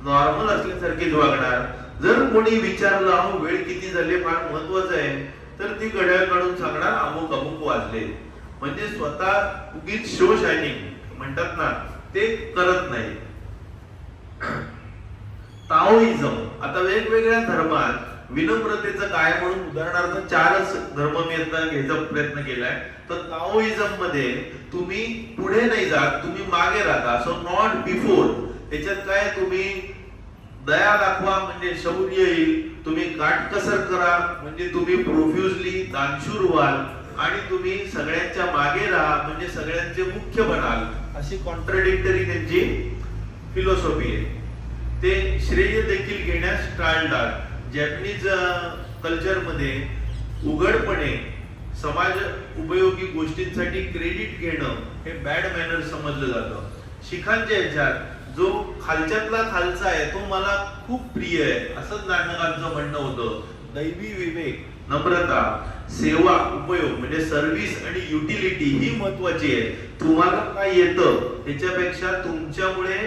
नॉर्मल असल्यासारखीच वागणार. जर कोणी विचारलं अहो वेळ किती झाले फार महत्वाचं आहे तर ती घड्याळ काढून सांगणार अमुक अमुक वाजले. म्हणजे स्वतः उगीच शो शायनिंग म्हणतात ना ते करत नाही. ताओइझम. आता वेगवेगळ्या धर्मात विनम्रतेचं काय म्हणून उदाहरणार्थ 4च धर्म मी आता घ्यायचा प्रयत्न केलाय. तर ताओइझम मध्ये तुम्ही पुढे नाही जात, तुम्ही मागे राहता. So not before. त्याच्यात काय तुम्ही दया दाखवा म्हणजे शौर्य येईल, तुम्ही काटकसर करा म्हणजे तुम्ही प्रोफ्युजली दानशूर व्हाल आणि तुम्ही सगळ्यांच्या मागे राहा म्हणजे सगळ्यांचे मुख्य बनाल. अशी कॉन्ट्राडिक्टरी त्यांची फिलॉसॉफी आहे. ते श्रेय देखील घेण्यास टाळतात. जॅपनीज कल्चर मध्ये उघडपणे समाज उपयोगी गोष्टींसाठी क्रेडिट घेणं हे बॅड मॅनर समजलं जातं. शिखांच्या ह्याच्यात जो खालच्यातला खालचा आहे तो मला खूप प्रिय आहे असंच नाटकांचं म्हणणं होतं. दैवी विवेक, नम्रता, सेवा, उपयोग म्हणजे सर्व्हिस आणि युटिलिटी ही महत्वाची आहे. तुम्हाला काय येतं ह्याच्यापेक्षा तुमच्यामुळे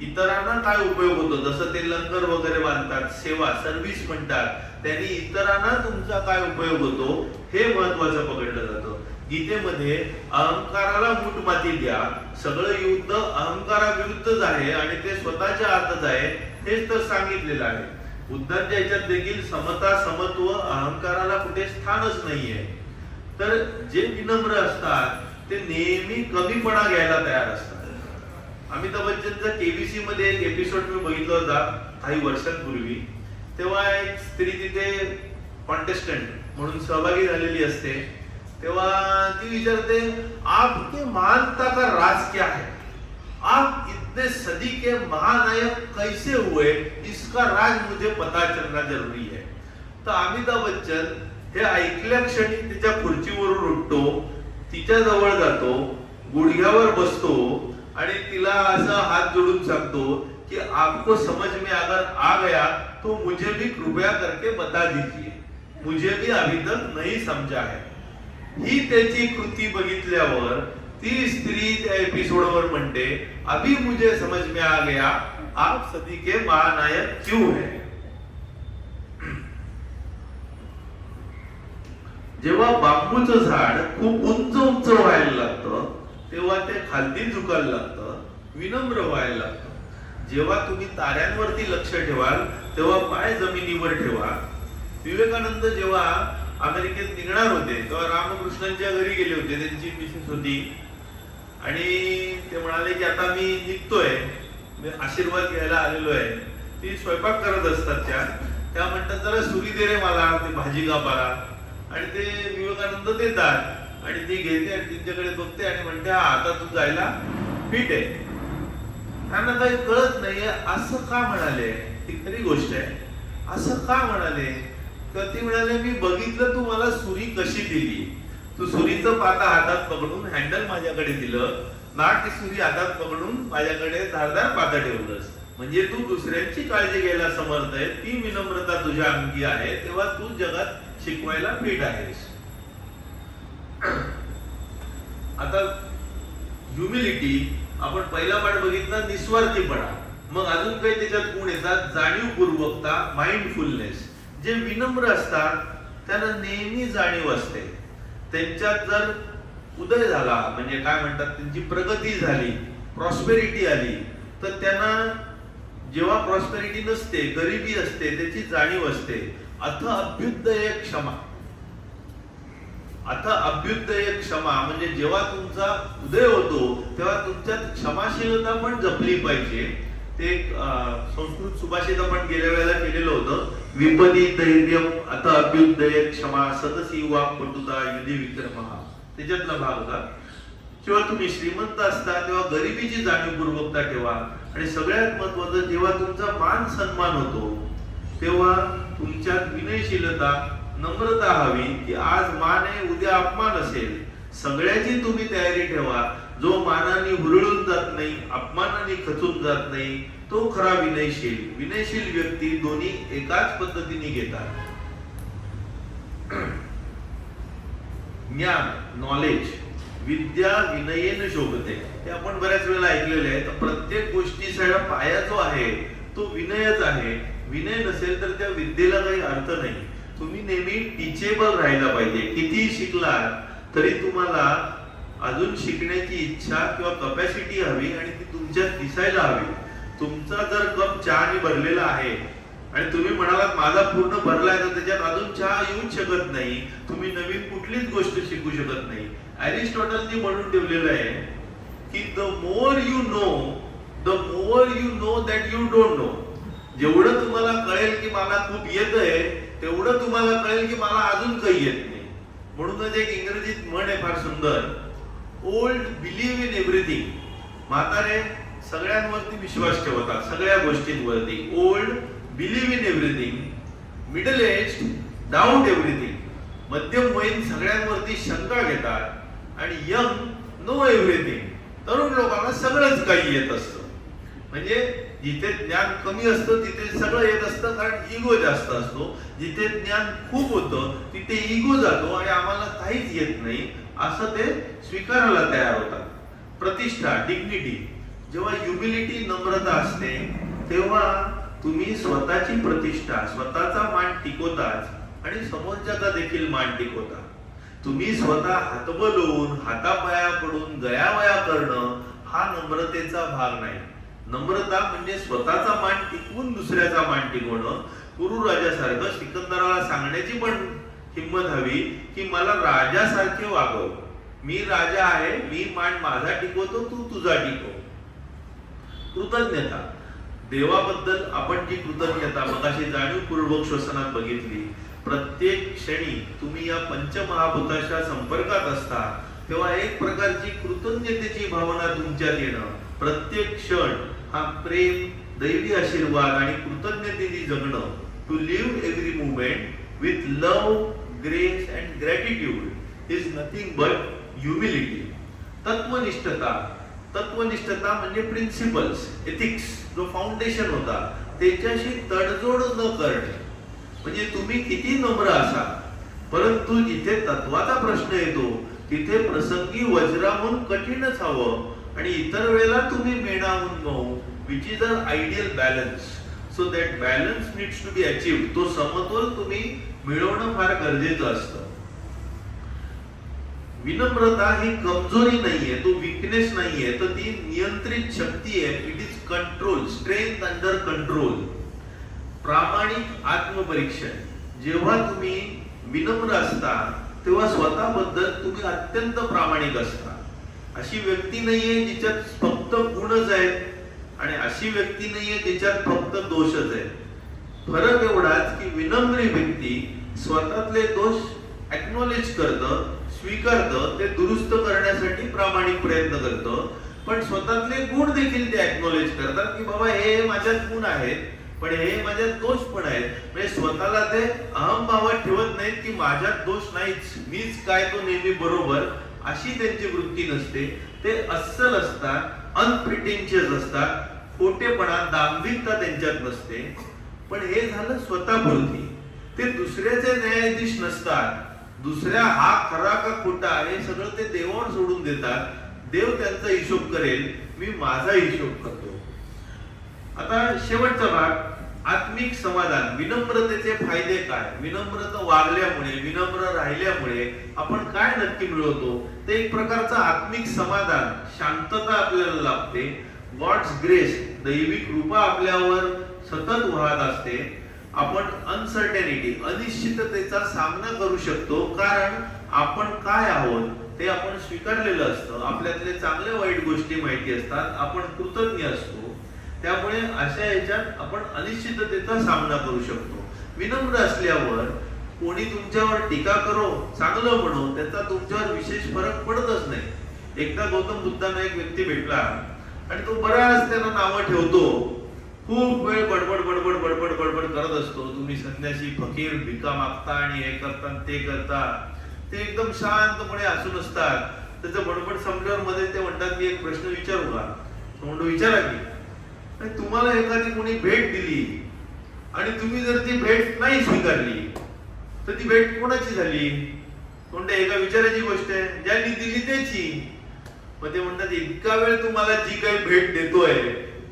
इतरांना काय उपयोग होतो, जसं ते लंगर वगैरे बांधतात, सेवा सर्व्हिस म्हणतात, त्यांनी इतरांना तुमचा काय उपयोग होतो हे महत्वाचं पकडलं जातं. गीतेमध्ये अहंकाराला मूठ माती द्या, सगळं युद्ध अहंकाराविरुद्धच आहे आणि ते स्वतःच्या हातात आहे, हेच तर सांगितलेलं आहे. बुद्धांच्या याच्यात देखील समता समत्व अहंकाराला कुठे स्थानच नाहीये. तर जे विनम्र असतात ते नेहमी कमीपणा घ्यायला तयार असतात. अमिताभ बच्चनचा केबीसी मध्ये एक एपिसोड मी बघितला होता काही वर्षांपूर्वी. तेव्हा एक स्त्री तिथे कॉन्टेस्टंट म्हणून सहभागी झालेली असते. तेव्हा ती विचारते, आपके महानता का राज क्या है, आप इतने सदी के महानायक कैसे हुए, इसका राज मुझे पता चलना जरूरी है. तर अमिताभ बच्चन हे ऐकल्या क्षणी तिच्या खुर्चीवरून उठतो, तिच्या जवळ जातो, गुडघ्यावर बसतो आणि तिला असं हात जोडून सांगतो कि आपको समझ में अगर आ गया तो मुझे भी कृपया करके बता दीजिए, मुझे भी अभी तक नहीं समझा है. ही त्याची कृती बघितल्यावर ती स्त्री त्या एपिसोडवर म्हणते, अभी मुझे समझ में आ गया आप सदी के महानायक क्यों है. जेव्हा बांबूचं झाड खूप उंच उंच व्हायला लागतं तेव्हा ते खालती झुकायला लागतं, विनम्र व्हायला लागतं. जेव्हा तुम्ही ताऱ्यांवरती लक्ष ठेवाल तेव्हा पाय जमिनीवर ठेवा. विवेकानंद जेव्हा अमेरिकेत निघणार होते तेव्हा रामकृष्णांच्या घरी गेले होते, त्यांची मिसेस होती आणि ते म्हणाले की आता मी निघतोय, मी आशीर्वाद घ्यायला आलेलो आहे. ती स्वयंपाक करत असतात, त्या म्हणतात जरा सुरी दे रे मला, ते भाजी कापाला. आणि ते विवेकानंद देतात आणि ती घेते आणि तिच्याकडे बघते आणि म्हणते, हा आता तू जायला फिट आहे. त्यांना काही कळत नाहीये असं का म्हणाले, ही खरी गोष्ट आहे, असं का म्हणाले. तर ती म्हणाले, मी बघितलं तू मला सुरी कशी दिली, तू सुरीचं पाता हातात पकडून हँडल माझ्याकडे दिलं ना, ती सुरी हातात पकडून माझ्याकडे धारदार पाता ठेवलंस, म्हणजे तू दुसऱ्यांची काळजी घ्यायला समर्थ आहे, ती विनम्रता तुझ्या अंगी आहे, तेव्हा तू जगात शिकवायला फिट आहेस. आता ह्युमिलिटी आपण पहिला पाठ बघितला, निस्वार्थीपणा. मग अजून काही त्याच्यात गुण येतात, जाणीवपूर्वकता, माइंडफुलनेस. जे विनम्र असतात त्यांना नेहमी जाणीव असते. त्यांच्यात जर उदय झाला म्हणजे काय म्हणतात, त्यांची प्रगती झाली, प्रॉस्पेरिटी आली, तर त्यांना जेव्हा प्रॉस्पेरिटी नसते, गरिबी असते, त्याची जाणीव असते. अथ अभ्युदय क्षमा, अथ अभ्युदय क्षमा म्हणजे जेव्हा तुमचा उदय होतो तेव्हा तुमच्यात क्षमाशीलता पण जपली पाहिजे. ते संस्कृत सुभाषित आपण गेल्या वेळेला केलेलं होतं, विपदी धैर्यम अथ अभ्युदय क्षमा सदसी वाक्पटुता युधी विक्रमः, त्याच्यातला भाग होता. जेव्हा तुम्ही श्रीमंत असता तेव्हा गरिबीची जाणीवपूर्वकता ठेवा. आणि सगळ्यात महत्वाचं, जेव्हा तुमचा मान सन्मान होतो तेव्हा तुमच्यात विनयशीलता, नम्रता हवी, की आज मान आहे उद्या अपमान असेल. सगळ्याची तुम्ही तयारी ठेवा. जो मानाने हुरळून जात नाही, अपमानाने खचून जात नाही, तो खरा विनयशील. विनयशील व्यक्ती दोन्ही एकाच पद्धतीने घेतात. ज्ञान, नॉलेज, विद्या विनयेन शोभते, हे आपण बऱ्याच वेळेला ऐकलेले आहे. तर प्रत्येक गोष्टीचा पाया जो आहे तो विनयच आहे. विनय नसेल तर त्या विद्येला काही अर्थ नाही. तुम्ही नेहमी टीचेबल राहायला पाहिजे. किती शिकलात तरी तुम्हाला अजून शिकण्याची इच्छा किंवा कपॅसिटी हवी आणि ती तुमच्यात दिसायला हवी. तुमचा जर कप चहाने भरलेला आहे आणि तुम्ही म्हणालात माझा पूर्ण भरलाय, तर त्याच्यात अजून चहा येऊच शकत नाही. तुम्ही नवीन कुठलीच गोष्ट शिकू शकत नाही. अरिस्टॉटलनी म्हणून ठेवलेलं आहे की the more you know that you don't know. जेवढं तुम्हाला कळेल की मला खूप येतंय तेवढं तुम्हाला कळेल की मला अजून काही येत नाही. म्हणूनच एक इंग्रजीत म्हण आहे फार सुंदर, ओल्ड बिलीव्ह इन एव्हरीथिंग. म्हातारे सगळ्यांवरती विश्वास ठेवतात, सगळ्या गोष्टींवरती. Old believe in everything, middle age doubt everything. मध्यमवयीन सगळ्यांवरती शंका घेतात आणि यंग नो एव्हरीथिंग. तरुण लोकांना सगळंच काही येत असतं. म्हणजे जिथे ज्ञान कमी असतं तिथे सगळं येत असतं, कारण इगो जास्त असतो. जिथे ज्ञान खूप होतं तिथे इगो जातो आणि आम्हाला काहीच येत नाही असं ते स्वीकारायला तयार होतात. प्रतिष्ठा, डिग्निटी. जेव्हा ह्युमिलिटी, नम्रता असते तेव्हा तुम्ही स्वतःची प्रतिष्ठा, स्वतःचा मान टिकवताच आणि समोरच्याचा देखील मान टिकवता. तुम्ही स्वतः हातबलवून हातापाया पडून गयावया करणं हा नम्रतेचा भाग नाही. नम्रता म्हणजे स्वतःचा मान टिकवून दुसऱ्याचा मान टिकवणं. कुरु राजासारखं सिकंदराला सांगण्याची पण हिंमत हवी की मला राजासारखे वागव, मी राजा आहे, मी मान माझा टिकवतो, तू तुझा टिकव. कृतज्ञता, देवाबद्दल आपण जी कृतज्ञता मगाशी जाणीवपूर्वक श्वसनात बघितली, प्रत्येक क्षणी तुम्ही या पंचमहाभूताच्या संपर्कात असता तेव्हा एक प्रकारची कृतज्ञतेची भावना तुमच्यात येणं, प्रत्येक क्षण हा प्रेम, दैवी आशीर्वाद आणि कृतज्ञतेने जगणं. To live every moment with love, grace and gratitude is nothing but humility. तत्वनिष्ठता, तत्वनिष्ठता म्हणजे प्रिन्सिपल्स, एथिक्स, जो फाउंडेशन होता त्याच्याशी तडजोड न करणे. म्हणजे तुम्ही किती नम्र असा, परंतु जिथे तत्वाचा प्रश्न येतो तिथे प्रसंगी वज्राहून कठीणच हवं आणि इतर वेळेला तुम्ही मेणाहून मऊ, which is a ideal balance. So that balance needs to be achieved. तो समतोल तुम्ही मिळवणं फार गरजेचं असतं. विनम्रता ही कमजोरी नाहीये, तो वीकनेस नाहीये, तर ती नियंत्रित शक्ती आहे. It is control, strength under control. प्रामाणिक आत्मपरीक्षण, जेव्हा तुम्ही विनम्र असता तेव्हा स्वतःबद्दल तुम्ही अत्यंत प्रामाणिक असता. अशी व्यक्ती नाहीये जिच्यात फक्त गुणच आहेत आणि अशी व्यक्ती नाहीये जिच्यात फक्त दोषच आहेत. फरक एवढाच की विनम्र व्यक्ती स्वतःतले दोष एक्नॉलेज करतं, स्वीकारतं, ते दुरुस्त करण्यासाठी प्रामाणिक प्रयत्न करतं. पण स्वतःतले गुण देखील ते एक्नॉलेज करतात की बाबा हे माझ्यात गुण आहेत पण हे माझ्यात दोष पण आहेत. म्हणजे स्वतःला ते अहमभावात ठेवत नाहीत की माझ्यात दोष नाहीच, मीच काय तो नेहमी बरोबर, अशी त्यांची वृत्ती नसते. ते अस्सल असतात, अनप्रिटेन्शियस असतात, खोटेपणा, दांभिकता त्यांच्यात नसते. पण हे झालं स्वतःपुरती. ते दुसऱ्याचे न्यायाधीश नसतात. दुसऱ्या हा खरा का खोटा हे सगळं ते देवावर सोडून देतात. देव त्यांचा हिशोब करेल, मी माझा हिशोब करतो. आता शेवटचा भाग, आत्मिक समाधान. विनम्रतेचे फायदे काय, विनम्रता वागल्यामुळे, विनम्र राहिल्यामुळे आपण काय नक्की मिळवतो. ते एक प्रकारचं आत्मिक समाधान, शांतता आपल्याला लाभते. गॉड्स ग्रेस, दैवी कृपा आपल्यावर सतत वाहत असते. आपण अनसर्टेनिटी, अनिश्चिततेचा सामना करू शकतो, कारण आपण काय आहोत ते आपण स्वीकारलेलं असतं. आपल्यातले चांगल्या वाईट गोष्टी माहिती असतात, आपण कृतज्ञ असतो. त्यामुळे अशा ह्याच्यात आपण अनिश्चिततेचा सामना करू शकतो. विनम्र असल्यावर कोणी तुमच्यावर टीका करो, चांगलं म्हणो, त्याचा तुमच्यावर विशेष फरक पडतच नाही. एकदा गौतम बुद्धांना एक व्यक्ती भेटला आणि तो बऱ्याच त्यांना नावं ठेवतो, खूप वेळ बडबड बडबड बडबड बडबड करत असतो. तुम्ही संन्यासी फकीर भिका मागता आणि हे करता ते करता. ते एकदम शांतपणे हसून असतात. त्याचं बडबड संपल्यावर मध्ये ते म्हणतात की एक प्रश्न विचारू का. तो म्हणतो विचारा की. तुम्हाला एखादी कोणी भेट दिली आणि तुम्ही जर ती भेट नाही स्वीकारली तर ती भेट कोणाची झाली. कोणत्या एका विचाराची गोष्ट आहे, ज्यांनी दिली त्याची. मग ते म्हणतात इतका वेळ तुम्हाला जी काही भेट देतोय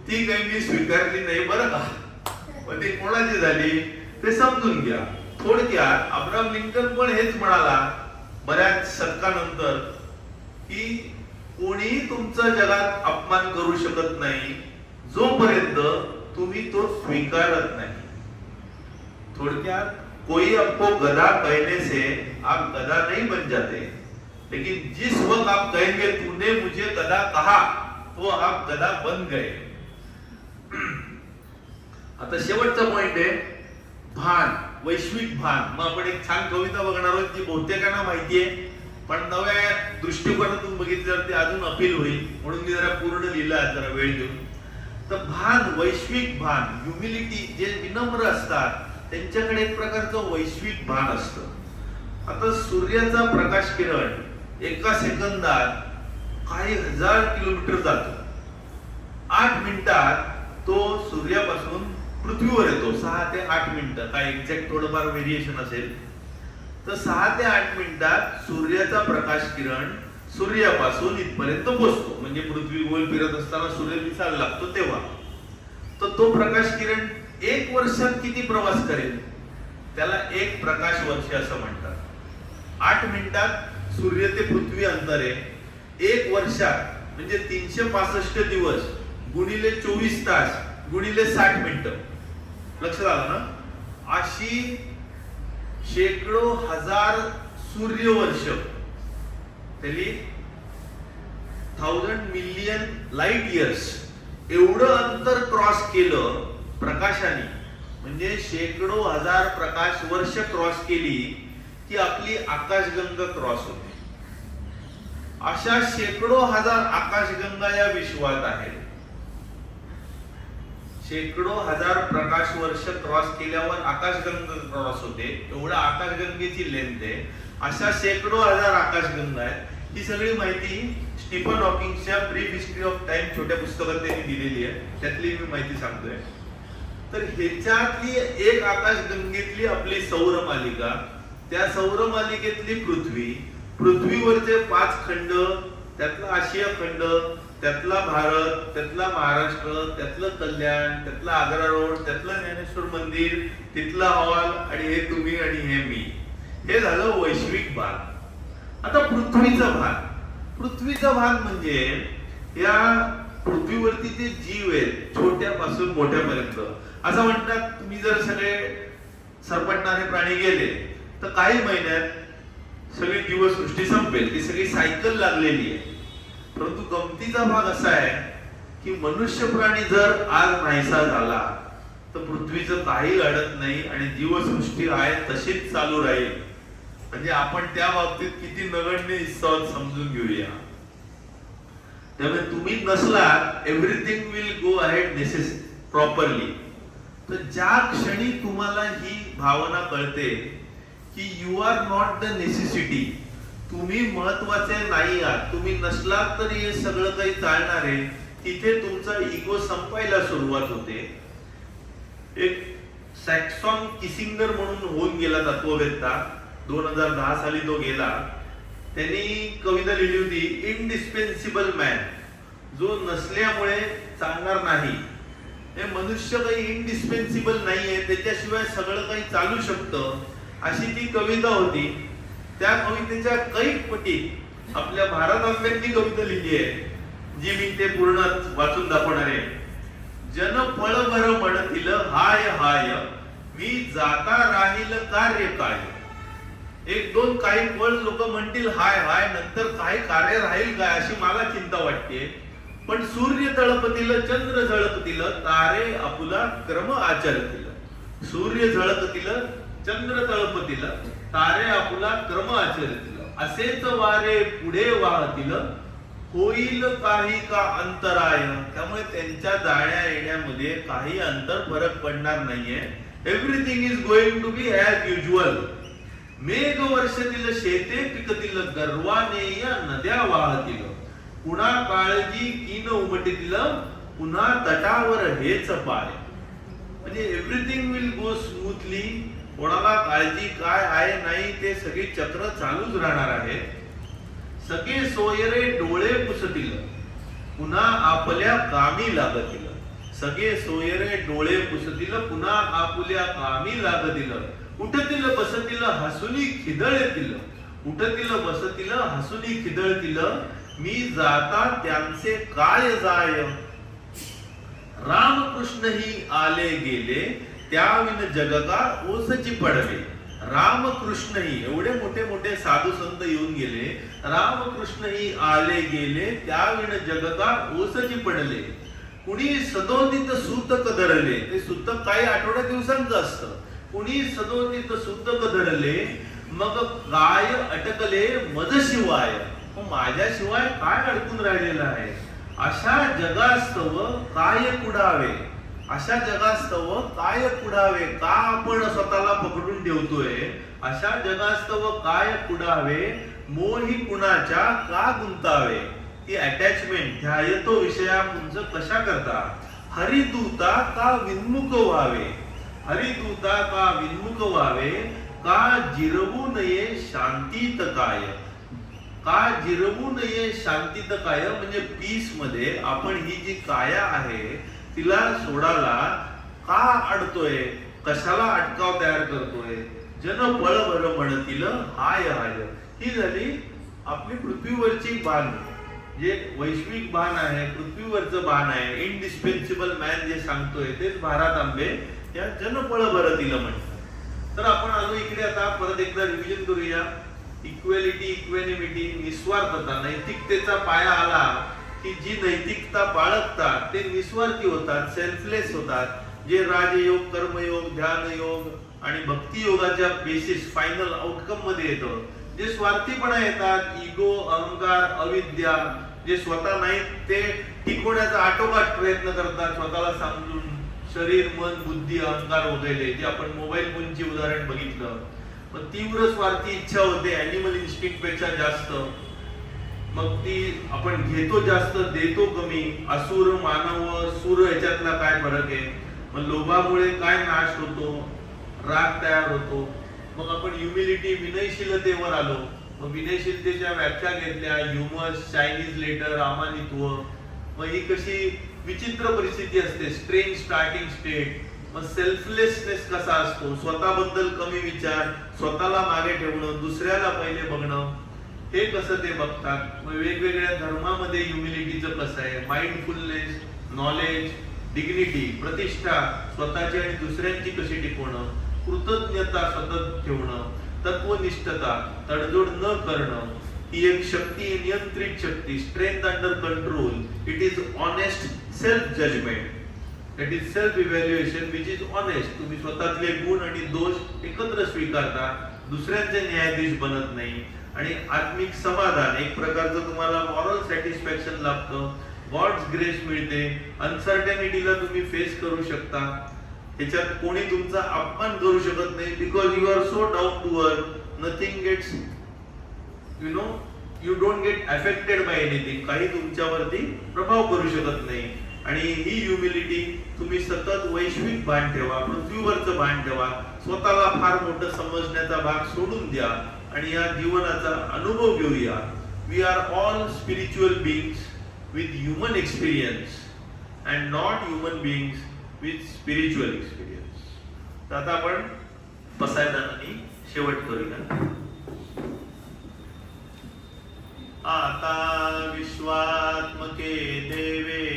ती काही मी स्वीकारली नाही बरं का. मग ती कोणाची झाली ते समजून घ्या. थोडक्यात अब्राहम लिंकन पण हेच म्हणाला बऱ्याच शतकानंतर की कोणी तुमचा जगात अपमान करू शकत नाही जोपर्यंत तुम्ही तो स्वीकारत नाही. थोडक्यात कोई आपको गधा कहने से आप गधा नहीं बन जाते, लेकिन जिस वक्त आप कहेंगे तूने मुझे गधा कहा तो आप गधा बन गए. आता शेवटचा पॉइंट आहे भान, वैश्विक भान. मग आपण एक छान कविता बघणार आहोत जी बहुतेकांना माहिती आहे पण नव्या दृष्टिकोनातून बघितल्यावर ते अजून अपील होईल, म्हणून मी जरा पूर्ण लिहिलं जरा वेळ घेऊन. तर भान, वैश्विक भान, ह्युमिलिटी, जे विनम्र असतात त्यांच्याकडे एक प्रकारचं वैश्विक भान असतं. आता सूर्याचा प्रकाश किरण एका सेकंदात काही हजार किलोमीटर जातो. 8 मिनिटात तो सूर्यापासून पृथ्वीवर येतो. 6 ते 8 मिनिटं, काय एक्झॅक्ट थोडंफार व्हेरिएशन असेल तर 6 ते 8 मिनिटात सूर्याचा प्रकाश किरण सूर्यापासून इथपर्यंत पोहोचतो. म्हणजे पृथ्वी गोल फिरत असताना सूर्य दिसायला लागतो तेव्हा. तर तो प्रकाश किरण 1 वर्षात किती प्रवास करेल त्याला 1 प्रकाश वर्ष असं म्हणतात. 8 मिनिटात सूर्य ते पृथ्वी अंतर आहे. 1 वर्षात म्हणजे 365 दिवस गुणिले 24 तास गुणिले 60 मिनिटं. लक्षात आलं ना? अशी शेकडो हजार सूर्यवर्ष, त्याली 1000 मिलियन लाईट इयर्स एवढं अंतर क्रॉस केलं प्रकाशाने. म्हणजे शेकडो हजार प्रकाश वर्ष क्रॉस केली की आपली आकाशगंगा क्रॉस होते. अशा शेकडो हजार आकाशगंगा या विश्वात आहेत. शेकडो हजार प्रकाश वर्ष क्रॉस केल्यावर आकाशगंगा क्रॉस होते. एवढा आकाशगंगेची लेंथ आहे. अशा शेकडो हजार आकाशगंगा आहेत. ही सगळी माहिती स्टीफन हॉकिंगच्या ब्रीफ हिस्ट्री ऑफ टाइम छोट्या पुस्तकात त्यांनी दिलेली आहे. त्यातली मी माहिती सांगतोय. तर ह्याच्यातली एक आकाशगंगेतली आपली सौर मालिका, त्या सौर मालिकेतली पृथ्वी, पृथ्वीवरचे 5 खंड, त्यातला आशिया खंड, त्यातला भारत, त्यातला महाराष्ट्र, त्यातलं कल्याण, त्यातला आग्रा रोड, त्यातलं ज्ञानेश्वर मंदिर, तिथला हॉल, आणि हे तुम्ही आणि हे मी. हे झालं वैश्विक भाग. आता पृथ्वीचा भाग. पृथ्वीचा भाग म्हणजे या पृथ्वीवरती जे जीव आहेत छोट्यापासून मोठ्यापर्यंत. असं म्हणतात तुम्ही जर सगळे सरपटणारे प्राणी गेले तर काही महिन्यात सगळी जीवसृष्टी संपेल. ती सगळी सायकल लागलेली आहे. परंतु गमतीचा भाग असा आहे की मनुष्य प्राणी जर आज नाहीसा झाला तर पृथ्वीचं काही अडत नाही आणि जीवसृष्टी आहे तशीच चालू राहील. म्हणजे आपण त्या बाबतीत किती नगण्य हिस्सा समजून घेऊया. त्यामुळे तुम्ही नसलात everything will go ahead properly. तर ज्या क्षणी तुम्हाला ही भावना कळते की you are not the necessity, तुम्ही महत्वाचे नाही आहात, तुम्ही नसलात तरी हे सगळं काही चालणार आहे, तिथे तुमचा इगो संपायला सुरुवात होते. एक सॅक्सॉन किसिंगर म्हणून होऊन गेला तत्ववेत्ता, 2010 साली तो गेला. त्यांनी कविता लिहिली होती, इनडिस्पेन्सिबल मॅन, जो नसल्यामुळे चालणार नाही. हे मनुष्य काही इनडिस्पेन्सिबल नाहीये, त्याच्याशिवाय सगळं काही चालू शकतं, अशी ती कविता होती. त्या कवितेच्या कैक पटी आपल्या भारतांनी कविता लिहिली आहे, जी मी ते पूर्ण वाचून दाखवणार आहे. जन फळ भर म्हणतील हाय हाय, मी जाता राहील कार्य काय. 1-2 काही पळ लोक म्हणतील हाय हाय, नंतर काय कार्य राहील काय अशी मला चिंता वाटते. पण सूर्य तळपतील, चंद्र झळकतील, तारे आपुला क्रम आचरतील. सूर्य झळकतील, चंद्र तळपतील, तारे आपुला क्रम आचरतील. असेच वारे पुढे वाहतील, होईल काही का अंतराय. त्यामुळे त्यांच्या जाण्या येण्यामध्ये काही अंतर फरक पडणार नाहीये. Everything is going to be as usual. मेघ वर्षतील, शेते पिकतील, गर्वाने या नद्या वाहतील. पुन्हा काळजी कीन उमटीतील, पुन्हा तटावर हेच पाय. म्हणजे एव्हरीथिंग विल गो स्मूथली. कोणाला काळजी काय आहे नाही ते सगळी चक्र चालूच राहणार आहे. सगळे सोयरे डोळे पुसतील, पुन्हा आपल्या कामी लागतील. सगळे सोयरे डोळे पुसतील, पुन्हा आपुल्या कामी लागतील. उठतील बसतील, हसुनी खिदळतील. उठतील बसतील, हसुनी खिदळतील. मी जाता त्यांचे काय जाय. रामकृष्ण ही आले गेले, त्याविन जगका ओसची पडले. रामकृष्ण ही, एवढे मोठे मोठे साधू संत येऊन गेले. रामकृष्ण ही आले गेले, त्याविन जगका ओसची पडले. कुणी सदोदित सूतक धरले. ते सूतक काही आठवड्या दिवसांचं असतं. कुणी सदोदित सूतक धरले, मग काय अटकले मज शिवाय. माझ्याशिवाय काय अडकून राहिलेलं आहे. अशा जगास्तव काय कुडावे. अशा जगास्तव काय कुडावे. का आपण स्वतःला पकडून ठेवतोय. अशा जगास्तव काय कुडावे. मोही कुणाच्या का गुंतावे. ती अटॅचमेंट ध्यायतो विषयापुंज कशा करता. हरिदूता का विन्मुख व्हावे. हरिदूता का विन्मुख व्हावे. का जिरवू नये शांतीत काय. का जिरवू नये शांतीत काय. म्हणजे पीस मध्ये आपण ही जी काया आहे तिला सोडायला का अडतोय. कशाला अटकाव तयार करतोय. जन पळ बर म्हणतील हाय हाय. ही झाली आपली पृथ्वीवरची बाण, जे वैश्विक बाण आहे, पृथ्वीवरचं बाण आहे, इनडिस्पेन्सिबल मॅन जे सांगतोय तेच भारत आंबे या जनपळ भरतील म्हणतात. तर आपण आलो इकडे, आता परत एकदा रिव्हिजन करूया. इक्वेलिटी, इक्वेनिमिटी, निस्वार्थता, नैतिकतेचा पाया आला की जी नैतिकता बाळगतात ते निस्वार्थी होतात, सेल्फलेस होतात. जे राजयोग, कर्मयोग, ध्यान योग आणि भक्ती योगाच्या बेसिस फायनल आउटकम मध्ये येतं. जे स्वार्थीपणा येतात, इगो, अहंकार, अविद्या, जे स्वतः नाही ते टिकवण्याचा आटोकाट प्रयत्न करतात, स्वतःला समजून शरीर, मन, बुद्धी, अहंकार वगैरे, जे आपण मोबाईल फोनची उदाहरण बघितलं. मग तीव्र स्वार्थी इच्छा होते ॲनिमल इन्स्टिंक्ट पेक्षा जास्त. मग ती आपण घेतो जास्त, देतो कमी. असुर, मानव, सुर याच्यातला काय फरक आहे? मग लोभामुळे काय नाश होतो? राग तयार होतो. मग आपण ह्युमिलिटी, विनयशीलतेवर आलो. मग विनयशीलतेच्या व्याख्या घेतल्या, ह्युमस, चायनीज लेटर, अमानित्व. मग ही कशी विचित्र परिस्थिती असते, स्ट्रेंज स्टार्टिंग स्टेट. मग सेल्फलेसनेस कसा असतो, स्वतःबद्दल कमी विचार, स्वतःला मागे ठेवणं, दुसऱ्याला पहिले बघणं, हे कसं ते बघतात. मग वेगवेगळ्या धर्मामध्ये ह्युमिलिटीचं कसं आहे, माइंडफुलनेस, नॉलेज, डिग्निटी, प्रतिष्ठा, स्वतःची आणि दुसऱ्यांची कशी टिकवणं, कृतज्ञता सतत ठेवणं, तत्वनिष्ठता, तडजोड न करणं, ही एक शक्ती, नियंत्रित शक्ती, strength under control. It is honest self judgment, that is self evaluation which is honest. तुम्ही स्वतःतले गुण आणि दोष एकत्र स्वीकारता, दुसऱ्यांचे न्यायाधीश बनत नाही. आणि आत्मिक समाधान, एक प्रकारचं तुम्हाला मॉरल सॅटिस्फॅक्शन लाभतं, गॉड्स ग्रेस मिळते. अनसर्टनिटीला तुम्ही फेस करू शकता, त्याच्यात कोणी तुमचा अपमान करू शकत नाही, because you are so down to earth. Nothing gets, you don't get affected by anything. काही तुमच्यावरती प्रभाव करू शकत नाही. आणि ही ह्युमिलिटी तुम्ही सतत वैश्विक भान ठेवा, पृथ्वीवरचं भान ठेवा, स्वतःला फार मोठं समजण्याचा भाग सोडून द्या आणि या जीवनाचा अनुभव घेऊया. We are all spiritual beings with human experience and not human beings with spiritual experience. तर आता आपण पसायदानाने शेवट करूया. आता विश्वात्मके देवे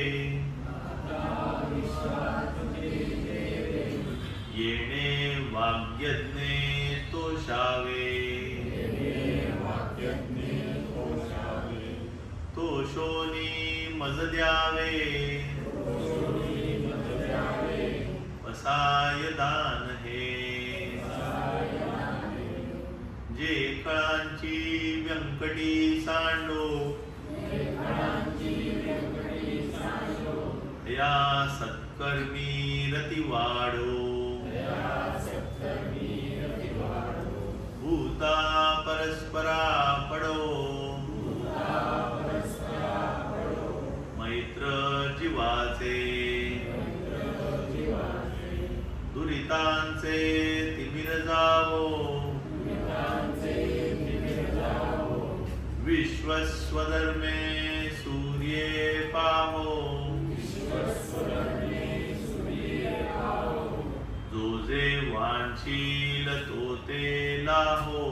येणे वाग्यज्ञे तोषावे, तोषोनी मज द्यावे, पसाय दान हे. जे कळांची व्यंकटी सांडो, या सत्कर्मी रती वाढो. भूता परस्परा पडो, मैत्र जीवाचे. दुरितांचे तिमिर जावो, विश्वस्वधर्मे सूर्ये पाहो. जो जे वांछील तो ते लाहो,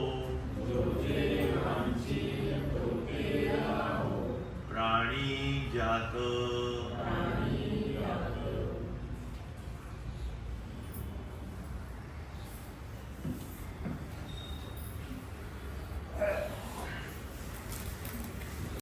प्राणी जात